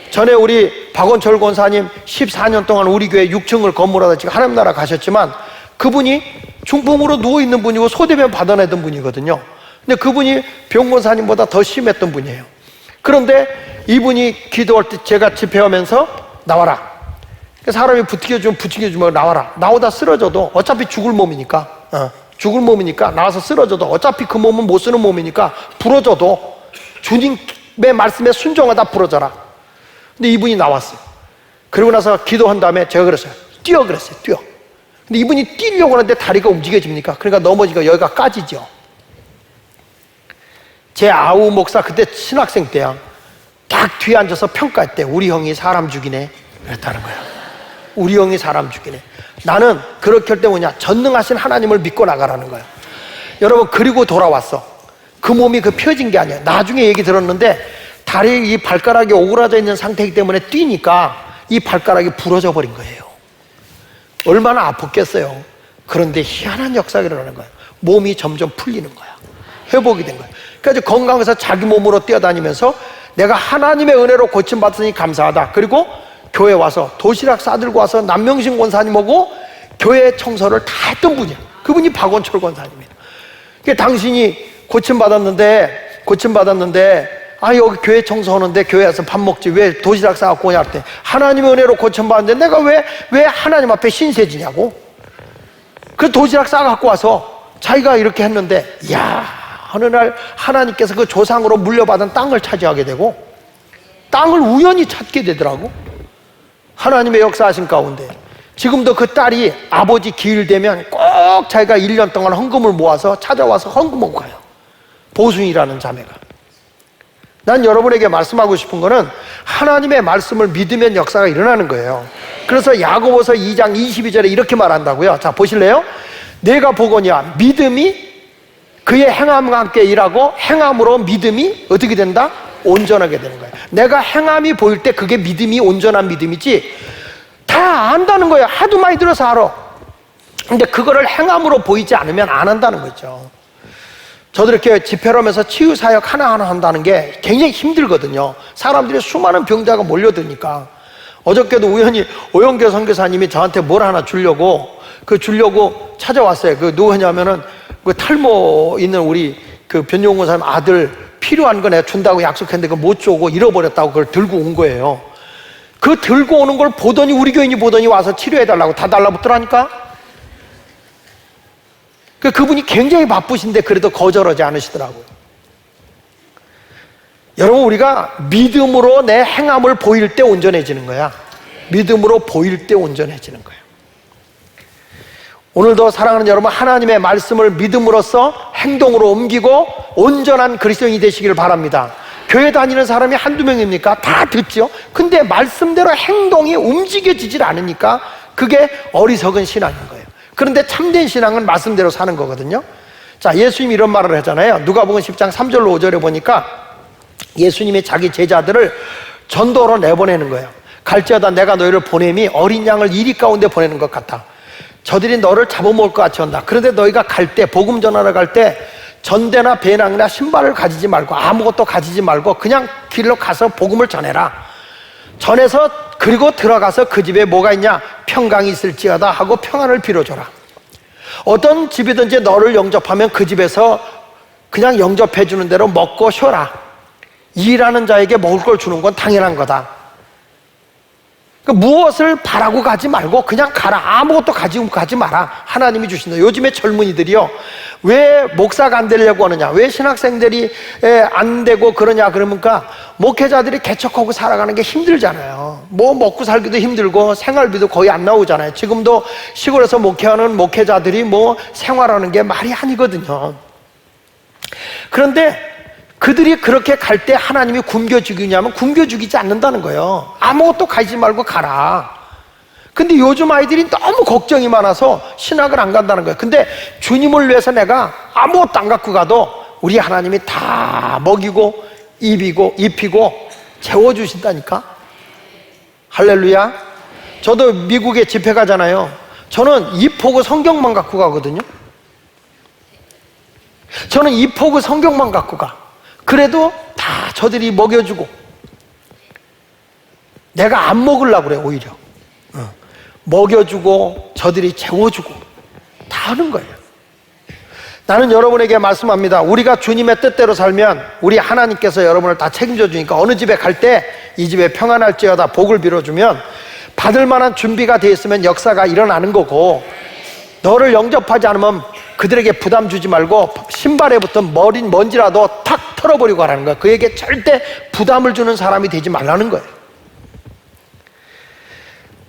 [SPEAKER 1] 전에 우리 박원철 권사님 14년 동안 우리 교회 6층을 건물하다 지금 하나님 나라 가셨지만 그분이 중풍으로 누워있는 분이고 소대변 받아내던 분이거든요. 근데 그분이 병권사님보다 더 심했던 분이에요. 그런데 이분이 기도할 때 제가 집회하면서 나와라. 사람이 부추겨주면 나와라. 나오다 쓰러져도 어차피 죽을 몸이니까 죽을 몸이니까 나와서 쓰러져도 어차피 그 몸은 못 쓰는 몸이니까 부러져도 주님의 말씀에 순종하다 부러져라. 근데 이분이 나왔어요. 그러고 나서 기도한 다음에 제가 그랬어요. 뛰어 그랬어요. 뛰어. 근데 이분이 뛰려고 하는데 다리가 움직여집니까? 그러니까 넘어지고 여기가 까지죠. 제 아우 목사 그때 신학생 때야. 딱 뒤에 앉아서 평가할 때 우리 형이 사람 죽이네 그랬다는 거야. 우리 형이 사람 죽이네. 나는 그렇게 할 때 뭐냐, 전능하신 하나님을 믿고 나가라는 거야. 여러분, 그리고 돌아왔어. 그 몸이 펴진 게 아니야. 나중에 얘기 들었는데 다리 이 발가락이 오그라져 있는 상태이기 때문에 뛰니까 이 발가락이 부러져 버린 거예요. 얼마나 아팠겠어요. 그런데 희한한 역사가 일어나는 거예요. 몸이 점점 풀리는 거야. 회복이 된 거야. 그래서 건강해서 자기 몸으로 뛰어다니면서 내가 하나님의 은혜로 고침받으니 감사하다. 그리고 교회 와서 도시락 싸들고 와서 남명신 권사님하고 교회 청소를 다 했던 분이야. 그분이 박원철 권사님이에요. 그러니까 당신이 고침받았는데 여기 교회 청소하는데 교회 와서 밥 먹지 왜 도시락 싸갖고 오냐 할 때 하나님의 은혜로 고침받았는데 내가 왜 하나님 앞에 신세지냐고. 그 도시락 싸갖고 와서 자기가 이렇게 했는데 어느 날 하나님께서 그 조상으로 물려받은 땅을 차지하게 되고 땅을 우연히 찾게 되더라고. 하나님의 역사하신 가운데 지금도 그 딸이 아버지 기일 되면 꼭 자기가 1년 동안 헌금을 모아서 찾아와서 헌금하고 가요. 보순이라는 자매가. 난 여러분에게 말씀하고 싶은 거는 하나님의 말씀을 믿으면 역사가 일어나는 거예요. 그래서 야고보서 2장 22절에 이렇게 말한다고요. 자, 보실래요? 내가 보거니와 믿음이 그의 행함과 함께 일하고 행함으로 믿음이 어떻게 된다? 온전하게 되는 거예요. 내가 행함이 보일 때 그게 믿음이 온전한 믿음이지 다 안다는 거예요. 하도 많이 들어서 알아. 근데 그거를 행함으로 보이지 않으면 안 한다는 거죠. 저도 이렇게 집회를 하면서 치유사역 하나하나 한다는 게 굉장히 힘들거든요. 사람들이 수많은 병자가 몰려드니까. 어저께도 우연히 오영교 선교사님이 저한테 뭘 하나 주려고 찾아왔어요. 누구냐면은 그 탈모 있는 우리 그 변종훈 사람 아들 필요한 거 내가 준다고 약속했는데 그걸 못 주고 잃어버렸다고 그걸 들고 온 거예요. 그 들고 오는 걸 보더니 우리 교인이 보더니 와서 치료해달라고 다 달라붙더라니까. 그분이 굉장히 바쁘신데 그래도 거절하지 않으시더라고요. 여러분, 우리가 믿음으로 내 행함을 보일 때 온전해지는 거야. 믿음으로 보일 때 온전해지는 거야. 오늘도 사랑하는 여러분, 하나님의 말씀을 믿음으로써 행동으로 옮기고 온전한 그리스도인이 되시기를 바랍니다. 교회 다니는 사람이 한두 명입니까? 다 듣죠. 근데 말씀대로 행동이 움직여지질 않으니까 그게 어리석은 신앙인 거예요. 그런데 참된 신앙은 말씀대로 사는 거거든요. 자, 예수님이 이런 말을 하잖아요. 누가복음 10장 3절로 5절에 보니까 예수님이 자기 제자들을 전도로 내보내는 거예요. 갈지어다 내가 너희를 보냄이 어린 양을 이리 가운데 보내는 것 같아. 저들이 너를 잡아먹을 것 같이 한다. 그런데 너희가 갈 때, 복음 전하러 갈 때 전대나 배낭이나 신발을 가지지 말고 아무것도 가지지 말고 그냥 길로 가서 복음을 전해라. 전해서 그리고 들어가서 그 집에 뭐가 있냐? 평강이 있을지어다 하고 평안을 빌어줘라. 어떤 집이든지 너를 영접하면 그 집에서 그냥 영접해 주는 대로 먹고 쉬어라. 일하는 자에게 먹을 걸 주는 건 당연한 거다. 무엇을 바라고 가지 말고 그냥 가라. 아무것도 가지고 가지 마라. 하나님이 주신다. 요즘에 젊은이들이요, 왜 목사가 안 되려고 하느냐, 왜 신학생들이 안 되고 그러냐 그러니까 목회자들이 개척하고 살아가는 게 힘들잖아요. 뭐 먹고 살기도 힘들고 생활비도 거의 안 나오잖아요. 지금도 시골에서 목회하는 목회자들이 뭐 생활하는 게 말이 아니거든요. 그런데 그들이 그렇게 갈 때 하나님이 굶겨 죽이냐면 굶겨 죽이지 않는다는 거예요. 아무것도 가지지 말고 가라. 근데 요즘 아이들이 너무 걱정이 많아서 신학을 안 간다는 거예요. 근데 주님을 위해서 내가 아무것도 안 갖고 가도 우리 하나님이 다 먹이고 입히고 채워주신다니까. 할렐루야. 저도 미국에 집회 가잖아요. 저는 입하고 성경만 갖고 가거든요. 저는 입하고 성경만 갖고 가. 그래도 다 저들이 먹여주고, 내가 안 먹으려고 그래. 오히려 먹여주고 저들이 채워주고 다 하는 거예요. 나는 여러분에게 말씀합니다. 우리가 주님의 뜻대로 살면 우리 하나님께서 여러분을 다 책임져 주니까 어느 집에 갈 때 이 집에 평안할지어다 복을 빌어주면 받을 만한 준비가 되어 있으면 역사가 일어나는 거고, 너를 영접하지 않으면 그들에게 부담 주지 말고 신발에 붙은 먼지라도 탁 털어버리고 가라는 거야. 그에게 절대 부담을 주는 사람이 되지 말라는 거예요.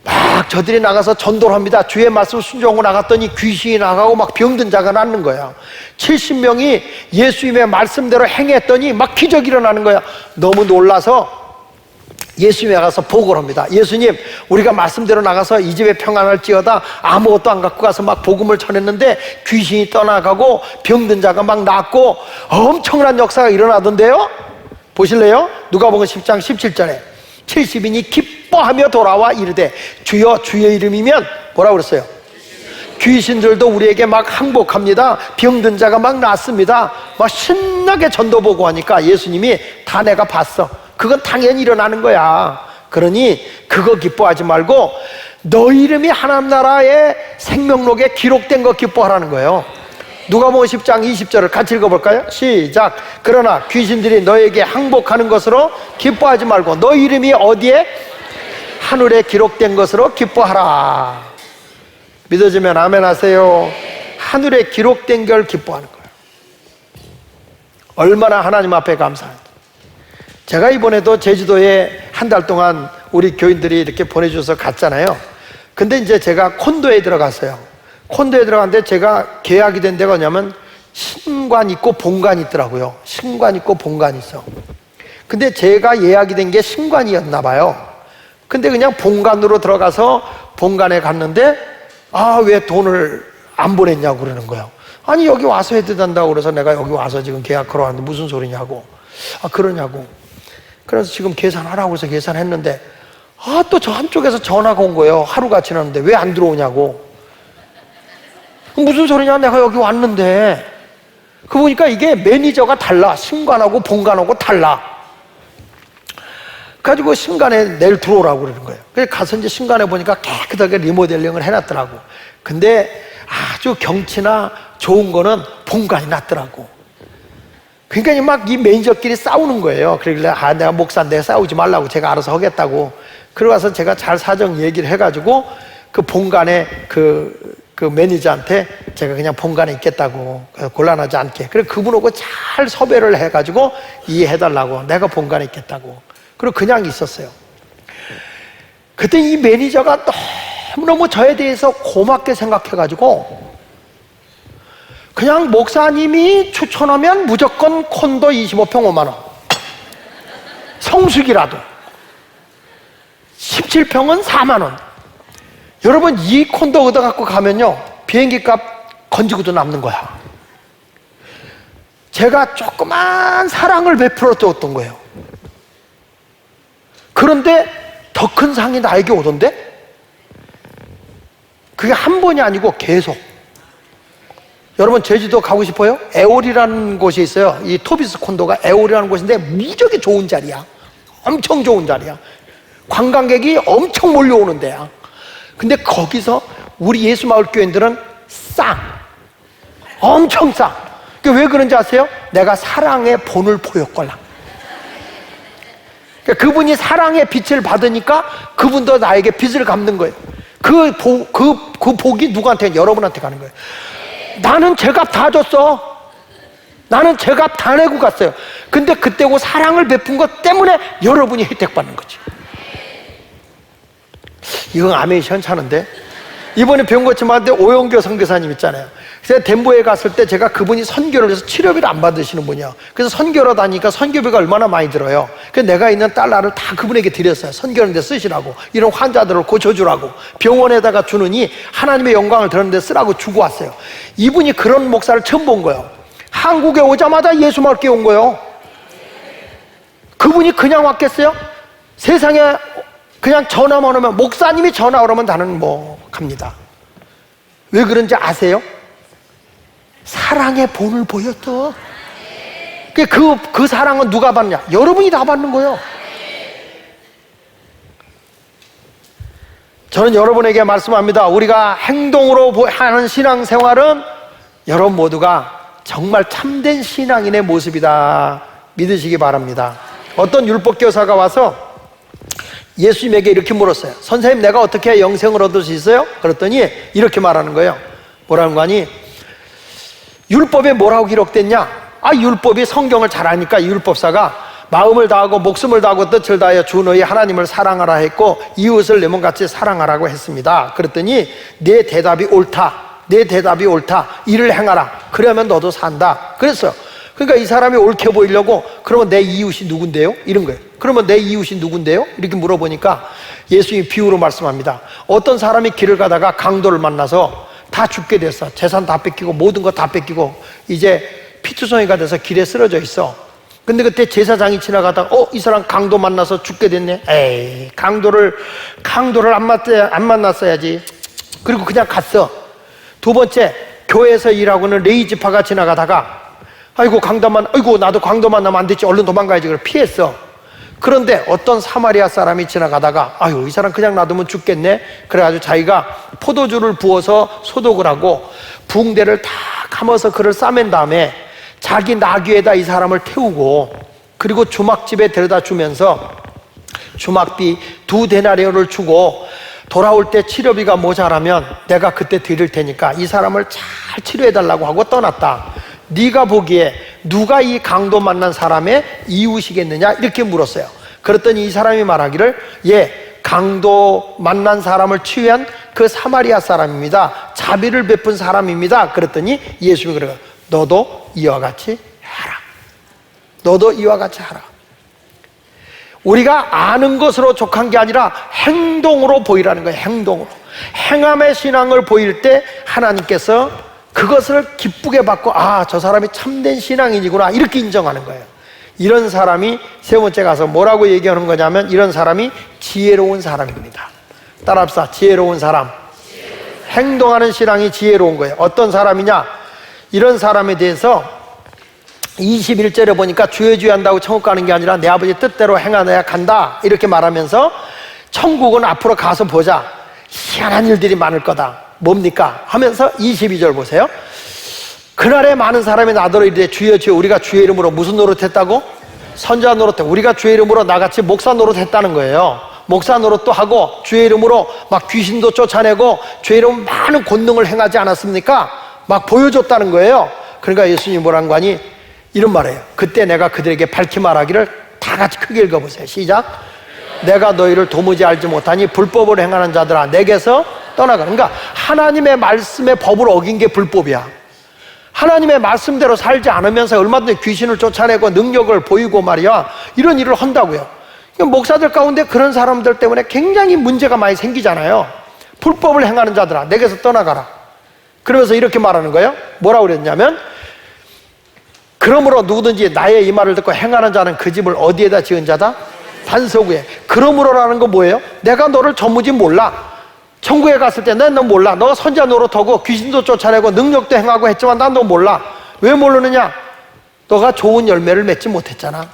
[SPEAKER 1] 막 저들이 나가서 전도를 합니다. 주의 말씀 순종하고 나갔더니 귀신이 나가고 막 병든 자가 낫는 거야. 70명이 예수님의 말씀대로 행했더니 막 기적이 일어나는 거야. 너무 놀라서 예수님에 가서 보고를 합니다. 예수님, 우리가 말씀대로 나가서 이 집에 평안할지어다 아무것도 안 갖고 가서 막 복음을 전했는데 귀신이 떠나가고 병든 자가 막 낫고 엄청난 역사가 일어나던데요. 보실래요? 누가복음 10장 17절에 70인이 기뻐하며 돌아와 이르되 주여, 주의 이름이면 뭐라고 그랬어요? 귀신들도 우리에게 막 항복합니다. 병든 자가 막 낫습니다. 막 신나게 전도 보고 하니까 예수님이 다 내가 봤어. 그건 당연히 일어나는 거야. 그러니 그거 기뻐하지 말고 너 이름이 하나님 나라의 생명록에 기록된 거 기뻐하라는 거예요. 누가복음 10장 20절을 같이 읽어볼까요? 시작. 그러나 귀신들이 너에게 항복하는 것으로 기뻐하지 말고 너 이름이 어디에? 하늘에 기록된 것으로 기뻐하라. 믿어지면 아멘 하세요. 하늘에 기록된 걸 기뻐하는 거예요. 얼마나 하나님 앞에 감사한지. 제가 이번에도 제주도에 한 달 동안 우리 교인들이 이렇게 보내주셔서 갔잖아요. 근데 이제 제가 콘도에 들어갔어요. 콘도에 들어갔는데 제가 계약이 된 데가 뭐냐면 신관 있고 본관 있더라고요. 신관 있고 본관 있어. 근데 제가 예약이 된 게 신관이었나 봐요. 근데 그냥 본관으로 들어가서 본관에 갔는데 왜 돈을 안 보냈냐고 그러는 거예요. 아니 여기 와서 해야 된다고 그래서 내가 여기 와서 지금 계약하러 왔는데 무슨 소리냐고. 그러냐고. 그래서 지금 계산하라고 해서 계산했는데 또 저 한쪽에서 전화가 온 거예요. 하루가 지났는데 왜 안 들어오냐고. 무슨 소리냐, 내가 여기 왔는데. 그 보니까 이게 매니저가 달라. 신관하고 본관하고 달라. 가지고 신관에 내일 들어오라고 그러는 거예요. 그래서 가서 이제 신관에 보니까 깨끗하게 리모델링을 해놨더라고. 근데 아주 경치나 좋은 거는 본관이 낫더라고. 그러니까 막 이 매니저끼리 싸우는 거예요. 그러길래 내가 목사인데 싸우지 말라고 제가 알아서 하겠다고. 그러고 와서 제가 잘 사정 얘기를 해가지고 그 본관에 그 매니저한테 제가 그냥 본관에 있겠다고, 곤란하지 않게. 그래 그분하고 잘 섭외를 해가지고 이해해달라고, 내가 본관에 있겠다고. 그리고 그냥 있었어요. 그때 이 매니저가 너무너무 저에 대해서 고맙게 생각해가지고 그냥 목사님이 추천하면 무조건 콘도 25평 5만 원, 성수기라도 17평은 4만 원. 여러분 이 콘도 얻어갖고 가면요 비행기 값 건지고도 남는 거야. 제가 조그만 사랑을 베풀어 줬던 거예요. 그런데 더 큰 상이 나에게 오던데? 그게 한 번이 아니고 계속. 여러분 제주도 가고 싶어요? 애월이라는 곳이 있어요. 이 토비스 콘도가 애월이라는 곳인데 무지하게 좋은 자리야. 엄청 좋은 자리야. 관광객이 엄청 몰려오는 데야. 근데 거기서 우리 예수마을 교인들은 엄청 싸. 왜 그런지 아세요? 내가 사랑의 본을 보였걸라. 그러니까 그분이 사랑의 빛을 받으니까 그분도 나에게 빛을 갚는 거예요. 그 복이 누구한테? 여러분한테 가는 거예요. 나는 제값 다 줬어. 나는 제값 다 내고 갔어요. 근데 그때고 사랑을 베푼 것 때문에 여러분이 혜택 받는 거지. 이건 아멘이 현찮은데? 이번에 병고침하는데 오영교 선교사님 있잖아요. 그래서 덴버에 갔을 때 제가 그분이 선교를 해서 치료비를 안 받으시는 분이요. 그래서 선교로 다니니까 선교비가 얼마나 많이 들어요. 그래서 내가 있는 달러를 다 그분에게 드렸어요. 선교하는 데 쓰시라고. 이런 환자들을 고쳐주라고. 병원에다가 주느니 하나님의 영광을 드러내는 데 쓰라고 주고 왔어요. 이분이 그런 목사를 처음 본 거예요. 한국에 오자마자 예수 믿게 온 거예요. 그분이 그냥 왔겠어요? 세상에 그냥 전화만 오면, 목사님이 전화 오면 나는 뭐 갑니다. 왜 그런지 아세요? 사랑의 본을 보였어. 그 사랑은 누가 받느냐? 여러분이 다 받는 거예요. 저는 여러분에게 말씀합니다. 우리가 행동으로 하는 신앙생활은 여러분 모두가 정말 참된 신앙인의 모습이다 믿으시기 바랍니다. 어떤 율법교사가 와서 예수님에게 이렇게 물었어요. 선생님, 내가 어떻게 영생을 얻을 수 있어요? 그랬더니 이렇게 말하는 거예요. 뭐라는 거 아니? 율법에 뭐라고 기록됐냐? 율법이, 성경을 잘 아니까 이 율법사가 마음을 다하고 목숨을 다하고 뜻을 다하여 주 너희 하나님을 사랑하라 했고 이웃을 내 몸같이 사랑하라고 했습니다. 그랬더니 내 대답이 옳다. 내 대답이 옳다. 이를 행하라. 그러면 너도 산다. 그랬어요. 그러니까 이 사람이 옳게 보이려고, 그러면 내 이웃이 누군데요? 이런 거예요. 그러면 내 이웃이 누군데요? 이렇게 물어보니까 예수님이 비유로 말씀합니다. 어떤 사람이 길을 가다가 강도를 만나서 다 죽게 됐어. 재산 다 뺏기고 모든 거 다 뺏기고 이제 피투성이가 돼서 길에 쓰러져 있어. 근데 그때 제사장이 지나가다가 이 사람 강도 만나서 죽게 됐네. 에이, 강도를 안 만났어야지. 그리고 그냥 갔어. 두 번째, 교회에서 일하고 있는 레이지파가 지나가다가 나도 강도 만나면 안 되지, 얼른 도망가야지. 그래 피했어. 그런데 어떤 사마리아 사람이 지나가다가 이 사람 그냥 놔두면 죽겠네. 그래가지고 자기가 포도주를 부어서 소독을 하고 붕대를 다 감아서 그를 싸맨 다음에 자기 나귀에다 이 사람을 태우고, 그리고 주막집에 데려다 주면서 주막비 2데나리온을 주고, 돌아올 때 치료비가 모자라면 내가 그때 드릴 테니까 이 사람을 잘 치료해달라고 하고 떠났다. 네가 보기에 누가 이 강도 만난 사람의 이웃이겠느냐? 이렇게 물었어요. 그랬더니 이 사람이 말하기를, 강도 만난 사람을 치유한 그 사마리아 사람입니다. 자비를 베푼 사람입니다. 그랬더니 예수님이 그래요. 너도 이와 같이 하라. 너도 이와 같이 하라. 우리가 아는 것으로 족한 게 아니라 행동으로 보이라는 거예요. 행동으로. 행함의 신앙을 보일 때 하나님께서 그것을 기쁘게 받고, 저 사람이 참된 신앙인이구나, 이렇게 인정하는 거예요. 이런 사람이 세 번째 가서 뭐라고 얘기하는 거냐면, 이런 사람이 지혜로운 사람입니다. 따라합시다. 지혜로운 사람. 행동하는 신앙이 지혜로운 거예요. 어떤 사람이냐? 이런 사람에 대해서 21절에 보니까 주여 주여 한다고 천국 가는 게 아니라 내 아버지 뜻대로 행하여야 간다, 이렇게 말하면서 천국은 앞으로 가서 보자, 희한한 일들이 많을 거다. 뭡니까? 하면서 22절 보세요. 그날에 많은 사람이 나더러 이르되 주여 주여 우리가 주의 이름으로 무슨 노릇했다고? 선지자 노릇했고, 우리가 주의 이름으로 나같이 목사 노릇했다는 거예요. 목사 노릇도 하고 주의 이름으로 막 귀신도 쫓아내고 주의 이름으로 많은 권능을 행하지 않았습니까? 막 보여줬다는 거예요. 그러니까 예수님이 뭐란 거 아니? 이런 말이에요. 그때 내가 그들에게 밝히 말하기를, 다 같이 크게 읽어보세요. 시작. 내가 너희를 도무지 알지 못하니 불법을 행하는 자들아 내게서 떠나가. 그러니까 하나님의 말씀의 법을 어긴 게 불법이야. 하나님의 말씀대로 살지 않으면서 얼마든지 귀신을 쫓아내고 능력을 보이고 말이야, 이런 일을 한다고요. 그러니까 목사들 가운데 그런 사람들 때문에 굉장히 문제가 많이 생기잖아요. 불법을 행하는 자들아 내게서 떠나가라. 그러면서 이렇게 말하는 거예요. 뭐라고 그랬냐면, 그러므로 누구든지 나의 이 말을 듣고 행하는 자는 그 집을 어디에다 지은 자다? 반석 위에. 그러므로라는 거 뭐예요? 내가 너를 전무지 몰라. 천국에 갔을 때 난 너 몰라. 너가 선지자 노릇하고 귀신도 쫓아내고 능력도 행하고 했지만 난 너 몰라. 왜 모르느냐? 너가 좋은 열매를 맺지 못했잖아.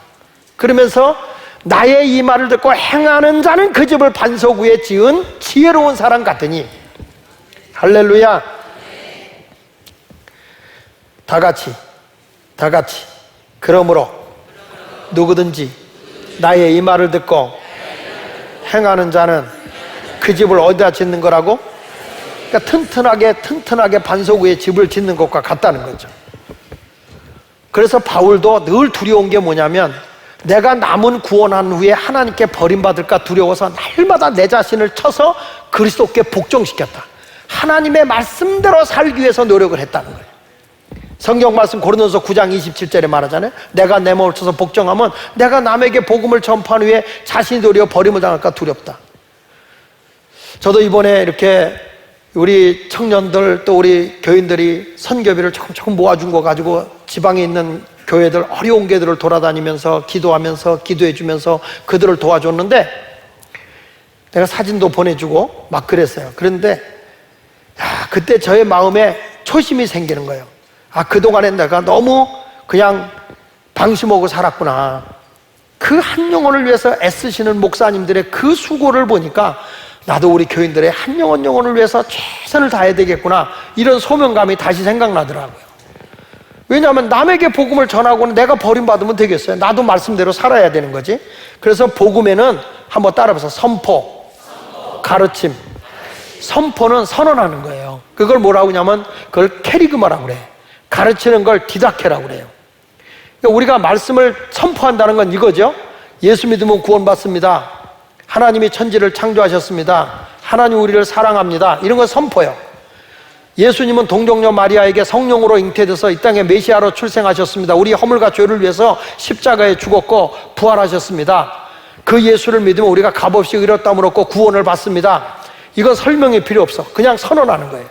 [SPEAKER 1] 그러면서 나의 이 말을 듣고 행하는 자는 그 집을 반석 위에 지은 지혜로운 사람 같으니. 할렐루야. 다 같이 그러므로 누구든지 나의 이 말을 듣고 행하는 자는 그 집을 어디다 짓는 거라고? 그러니까 튼튼하게 반석 위에 집을 짓는 것과 같다는 거죠. 그래서 바울도 늘 두려운 게 뭐냐면, 내가 남은 구원한 후에 하나님께 버림받을까 두려워서 날마다 내 자신을 쳐서 그리스도께 복종시켰다. 하나님의 말씀대로 살기 위해서 노력을 했다는 거예요. 성경 말씀 고린도서 9장 27절에 말하잖아요. 내가 내 몸을 쳐서 복종하면 내가 남에게 복음을 전파한 후에 자신이 도리어 버림을 당할까 두렵다. 저도 이번에 이렇게 우리 청년들 또 우리 교인들이 선교비를 조금 모아준 거 가지고 지방에 있는 교회들, 어려운 교회들을 돌아다니면서 기도하면서 기도해 주면서 그들을 도와줬는데 내가 사진도 보내주고 막 그랬어요. 그런데 그때 저의 마음에 초심이 생기는 거예요. 그동안에 내가 너무 그냥 방심하고 살았구나. 그 한 영혼을 위해서 애쓰시는 목사님들의 그 수고를 보니까 나도 우리 교인들의 한 영혼을 위해서 최선을 다해야 되겠구나, 이런 소명감이 다시 생각나더라고요. 왜냐하면 남에게 복음을 전하고는 내가 버림받으면 되겠어요. 나도 말씀대로 살아야 되는 거지. 그래서 복음에는 한번 따라해서 선포, 가르침. 선포는 선언하는 거예요. 그걸 뭐라고 하냐면 그걸 캐리그마라고 그래. 가르치는 걸 디다케라고 그래요. 그러니까 우리가 말씀을 선포한다는 건 이거죠. 예수 믿으면 구원받습니다. 하나님이 천지를 창조하셨습니다. 하나님 우리를 사랑합니다. 이런 걸 선포해요. 예수님은 동정녀 마리아에게 성령으로 잉태돼서 이 땅에 메시아로 출생하셨습니다. 우리 허물과 죄를 위해서 십자가에 죽었고 부활하셨습니다. 그 예수를 믿으면 우리가 값없이 의롭다함을 얻고 구원을 받습니다. 이건 설명이 필요 없어. 그냥 선언하는 거예요.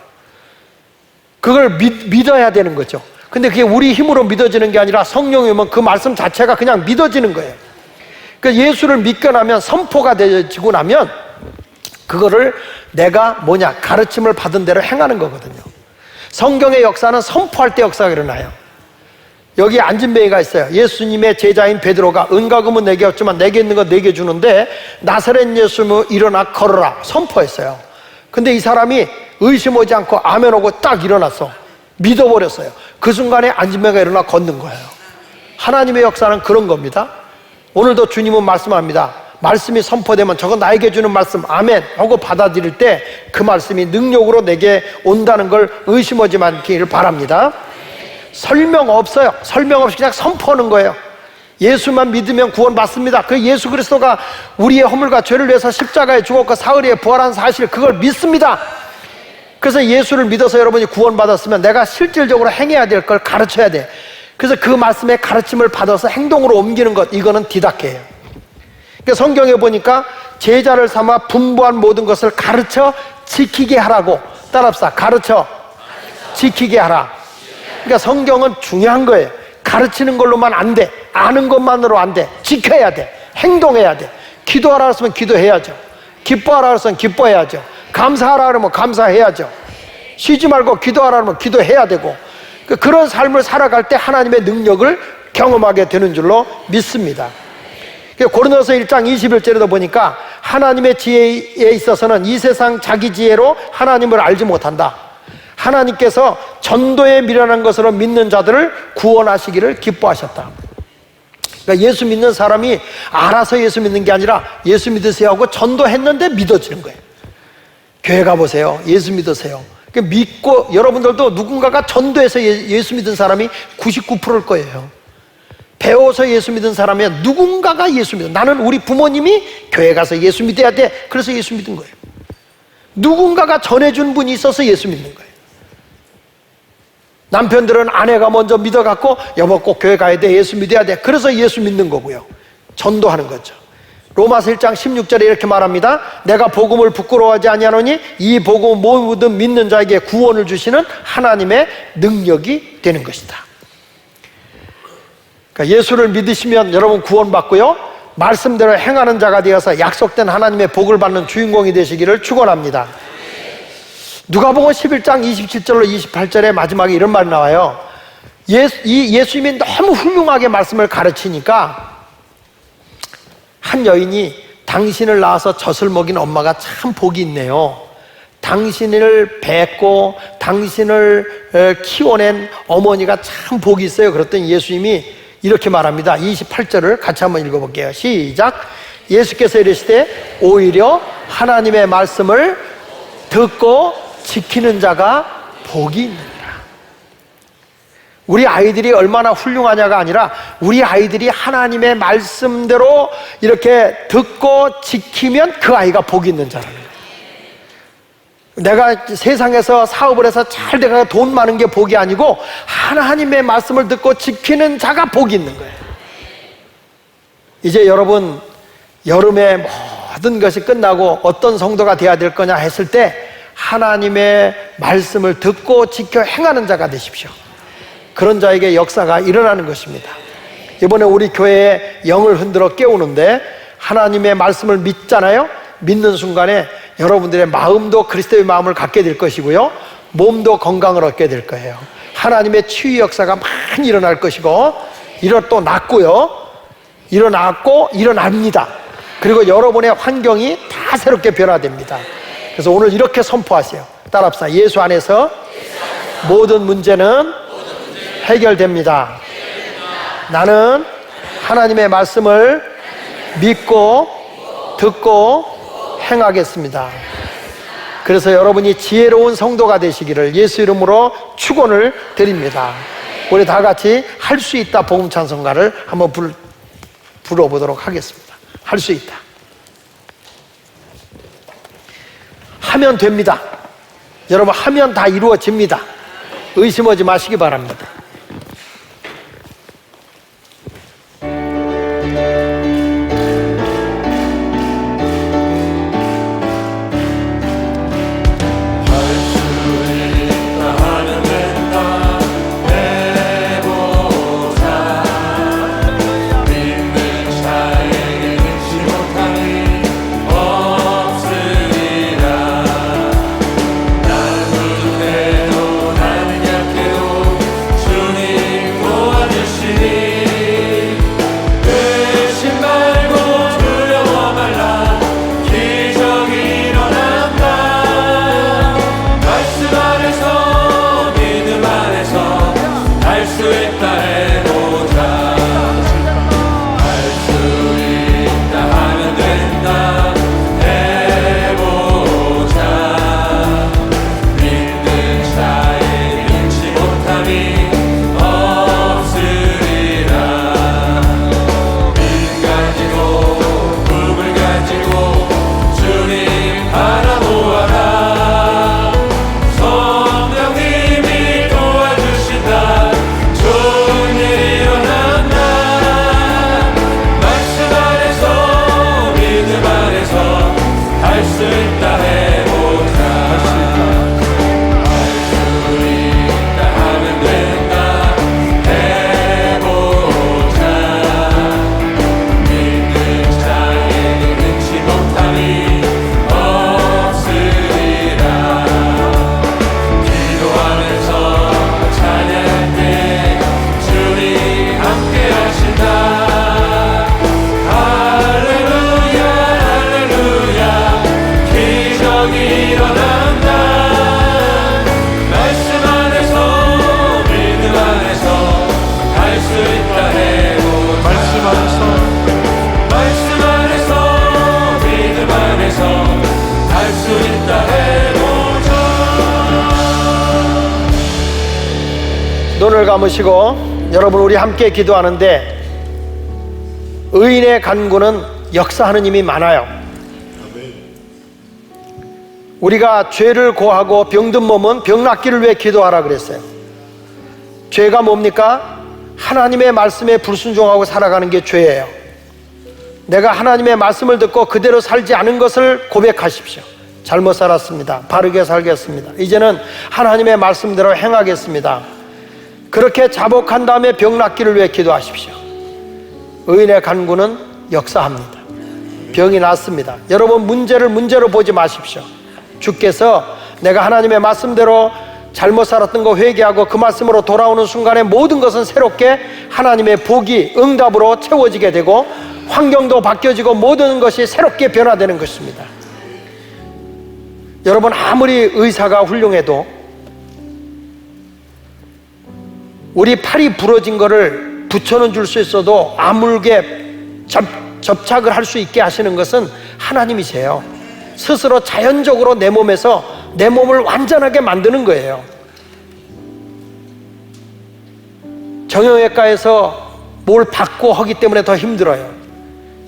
[SPEAKER 1] 그걸 믿어야 되는 거죠. 근데 그게 우리 힘으로 믿어지는 게 아니라 성령이 오면 그 말씀 자체가 그냥 믿어지는 거예요. 그러니까 예수를 믿고 나면, 선포가 되어지고 나면 그거를 내가 가르침을 받은 대로 행하는 거거든요. 성경의 역사는 선포할 때 역사가 일어나요. 여기 안진뱅이가 있어요. 예수님의 제자인 베드로가 은과 금은 내게 없지만 내게 있는 거 내게 주는데 나사렛 예수는 일어나 걸어라 선포했어요. 근데 이 사람이 의심하지 않고 아멘하고 딱 일어났어. 믿어버렸어요. 그 순간에 안진뱅이가 일어나 걷는 거예요. 하나님의 역사는 그런 겁니다. 오늘도 주님은 말씀합니다. 말씀이 선포되면 저거 나에게 주는 말씀 아멘 하고 받아들일 때 그 말씀이 능력으로 내게 온다는 걸 의심하지 않기를 바랍니다. 설명 없어요. 설명 없이 그냥 선포하는 거예요. 예수만 믿으면 구원받습니다. 그 예수 그리스도가 우리의 허물과 죄를 위해서 십자가에 죽었고 사흘에 부활한 사실, 그걸 믿습니다. 그래서 예수를 믿어서 여러분이 구원받았으면 내가 실질적으로 행해야 될 걸 가르쳐야 돼. 그래서 그 말씀의 가르침을 받아서 행동으로 옮기는 것, 이거는 디다케예요. 그러니까 성경에 보니까 제자를 삼아 분부한 모든 것을 가르쳐 지키게 하라고. 따라합시다. 가르쳐 지키게 하라. 그러니까 성경은 중요한 거예요. 가르치는 걸로만 안 돼. 아는 것만으로 안 돼. 지켜야 돼. 행동해야 돼. 기도하라 했으면 기도해야죠. 기뻐하라 했으면 기뻐해야죠. 감사하라 그러면 감사해야죠. 쉬지 말고 기도하라 그러면 기도해야 되고, 그런 삶을 살아갈 때 하나님의 능력을 경험하게 되는 줄로 믿습니다. 고린도서 1장 21절에도 보니까 하나님의 지혜에 있어서는 이 세상 자기 지혜로 하나님을 알지 못한다. 하나님께서 전도에 미련한 것으로 믿는 자들을 구원하시기를 기뻐하셨다. 그러니까 예수 믿는 사람이 알아서 예수 믿는 게 아니라 예수 믿으세요 하고 전도했는데 믿어지는 거예요. 교회 가보세요. 예수 믿으세요. 믿고, 여러분들도 누군가가 전도해서 예수 믿은 사람이 99%일 거예요. 배워서 예수 믿은 사람이면 누군가가 예수 믿어. 나는 우리 부모님이 교회 가서 예수 믿어야 돼. 그래서 예수 믿은 거예요. 누군가가 전해준 분이 있어서 예수 믿는 거예요. 남편들은 아내가 먼저 믿어갖고 여보 꼭 교회 가야 돼. 예수 믿어야 돼. 그래서 예수 믿는 거고요. 전도하는 거죠. 로마서 1장 16절에 이렇게 말합니다. 내가 복음을 부끄러워하지 아니하노니 이 복음은 모든 믿는 자에게 구원을 주시는 하나님의 능력이 되는 것이다. 그러니까 예수를 믿으시면 여러분 구원받고요, 말씀대로 행하는 자가 되어서 약속된 하나님의 복을 받는 주인공이 되시기를 축원합니다. 누가복음 11장 27절로 28절에 마지막에 이런 말이 나와요. 예수님이 너무 훌륭하게 말씀을 가르치니까 한 여인이 당신을 낳아서 젖을 먹인 엄마가 참 복이 있네요. 당신을 뵙고 당신을 키워낸 어머니가 참 복이 있어요. 그랬더니 예수님이 이렇게 말합니다. 28절을 같이 한번 읽어볼게요. 시작. 예수께서 이르시되 오히려 하나님의 말씀을 듣고 지키는 자가 복이 있느니라. 우리 아이들이 얼마나 훌륭하냐가 아니라 우리 아이들이 하나님의 말씀대로 이렇게 듣고 지키면 그 아이가 복이 있는 자라는 거예요. 내가 세상에서 사업을 해서 잘 돼가 돈 많은 게 복이 아니고 하나님의 말씀을 듣고 지키는 자가 복이 있는 거예요. 이제 여러분, 여름에 모든 것이 끝나고 어떤 성도가 돼야 될 거냐 했을 때 하나님의 말씀을 듣고 지켜 행하는 자가 되십시오. 그런 자에게 역사가 일어나는 것입니다. 이번에 우리 교회에 영을 흔들어 깨우는데 하나님의 말씀을 믿잖아요. 믿는 순간에 여러분들의 마음도 그리스도의 마음을 갖게 될 것이고요, 몸도 건강을 얻게 될 거예요. 하나님의 치유 역사가 많이 일어날 것이고, 또 낫고요, 일어났고 일어납니다. 그리고 여러분의 환경이 다 새롭게 변화됩니다. 그래서 오늘 이렇게 선포하세요. 따라합시다. 예수 안에서 모든 문제는 해결됩니다. 나는 하나님의 말씀을 믿고 듣고 행하겠습니다. 그래서 여러분이 지혜로운 성도가 되시기를 예수 이름으로 축원을 드립니다. 우리 다 같이 할 수 있다 복음 찬송가를 한번 불러보도록 하겠습니다. 할 수 있다. 하면 됩니다. 여러분, 하면 다 이루어집니다. 의심하지 마시기 바랍니다. 눈을 감으시고 여러분, 우리 함께 기도하는데 의인의 간구는 역사하는 힘이 많아요. 우리가 죄를 고하고 병든 몸은 병 낫기를 위해 기도하라 그랬어요. 죄가 뭡니까? 하나님의 말씀에 불순종하고 살아가는 게 죄예요. 내가 하나님의 말씀을 듣고 그대로 살지 않은 것을 고백하십시오. 잘못 살았습니다. 바르게 살겠습니다. 이제는 하나님의 말씀대로 행하겠습니다. 그렇게 자복한 다음에 병 낫기를 위해 기도하십시오. 의인의 간구는 역사합니다. 병이 낫습니다. 여러분, 문제를 문제로 보지 마십시오. 주께서 내가 하나님의 말씀대로 잘못 살았던 거 회개하고 그 말씀으로 돌아오는 순간에 모든 것은 새롭게 하나님의 복이 응답으로 채워지게 되고 환경도 바뀌어지고 모든 것이 새롭게 변화되는 것입니다. 여러분, 아무리 의사가 훌륭해도 우리 팔이 부러진 거를 붙여는 줄 수 있어도 아물게 접착을 할 수 있게 하시는 것은 하나님이세요. 스스로 자연적으로 내 몸에서 내 몸을 완전하게 만드는 거예요. 정형외과에서 뭘 받고 하기 때문에 더 힘들어요.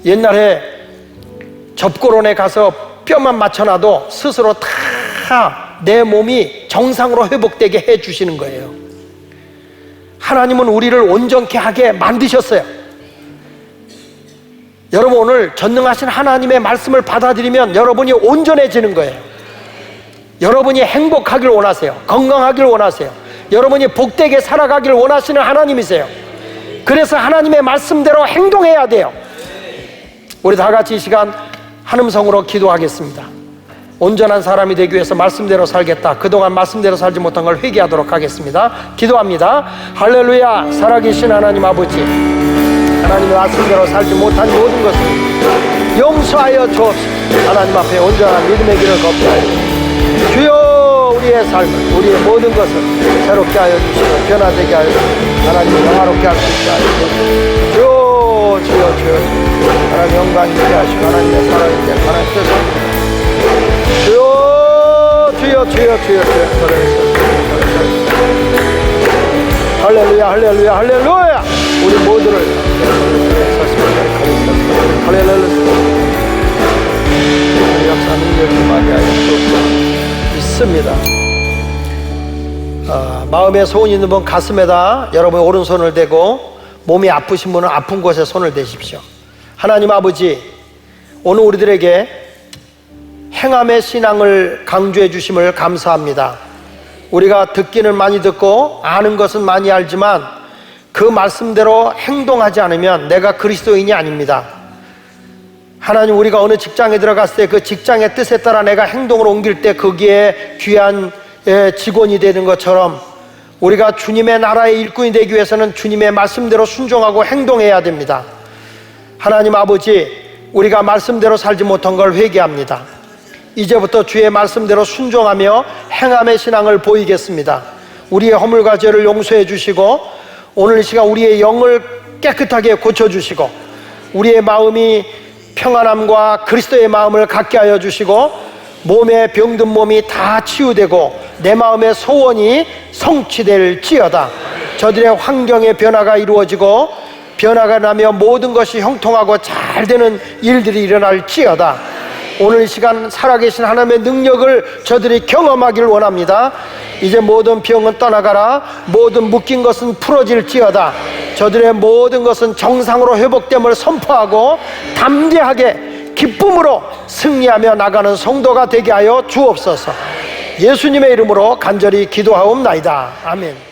[SPEAKER 1] 옛날에 접고론에 가서 뼈만 맞춰놔도 스스로 다 다 내 몸이 정상으로 회복되게 해주시는 거예요. 하나님은 우리를 온전케 하게 만드셨어요. 여러분, 오늘 전능하신 하나님의 말씀을 받아들이면 여러분이 온전해지는 거예요. 여러분이 행복하길 원하세요. 건강하길 원하세요. 여러분이 복되게 살아가길 원하시는 하나님이세요. 그래서 하나님의 말씀대로 행동해야 돼요. 우리 다 같이 이 시간 한음성으로 기도하겠습니다. 온전한 사람이 되기 위해서 말씀대로 살겠다. 그동안 말씀대로 살지 못한 걸 회개하도록 하겠습니다. 기도합니다. 할렐루야. 살아계신 하나님 아버지, 하나님의 말씀대로 살지 못한 모든 것을 용서하여 주옵소서. 하나님 앞에 온전한 믿음의 길을 걷게 하여 주옵소서. 주여, 우리의 삶을, 우리의 모든 것을 새롭게 하여 주시고 변화되게 하여 주시고 하나님을 영화롭게 할 수 있게 하여 주옵소서. 주여 하나님 영광 있게 하시고 하나님의 사랑을 위해 하나님 뜻을 주여 할렐루야. 우리 모두를 역사 능력이 많이 하여 믿습니다. 마음에 소원이 있는 분 가슴에다 여러분 오른손을 대고, 몸이 아프신 분은 아픈 곳에 손을 대십시오. 하나님 아버지, 오늘 우리들에게 행함의 신앙을 강조해 주심을 감사합니다. 우리가 듣기는 많이 듣고 아는 것은 많이 알지만 그 말씀대로 행동하지 않으면 내가 그리스도인이 아닙니다. 하나님, 우리가 어느 직장에 들어갔을 때 그 직장의 뜻에 따라 내가 행동을 옮길 때 거기에 귀한 직원이 되는 것처럼 우리가 주님의 나라의 일꾼이 되기 위해서는 주님의 말씀대로 순종하고 행동해야 됩니다. 하나님 아버지, 우리가 말씀대로 살지 못한 걸 회개합니다. 이제부터 주의 말씀대로 순종하며 행함의 신앙을 보이겠습니다. 우리의 허물과 죄를 용서해 주시고 오늘 이 시간 우리의 영을 깨끗하게 고쳐주시고 우리의 마음이 평안함과 그리스도의 마음을 갖게 하여 주시고 몸에 병든 몸이 다 치유되고 내 마음의 소원이 성취될지어다. 저들의 환경의 변화가 이루어지고 변화가 나며 모든 것이 형통하고 잘 되는 일들이 일어날지어다. 오늘 이 시간 살아계신 하나님의 능력을 저들이 경험하기를 원합니다. 이제 모든 병은 떠나가라. 모든 묶인 것은 풀어질지어다. 저들의 모든 것은 정상으로 회복됨을 선포하고 담대하게 기쁨으로 승리하며 나가는 성도가 되게 하여 주옵소서. 예수님의 이름으로 간절히 기도하옵나이다. 아멘.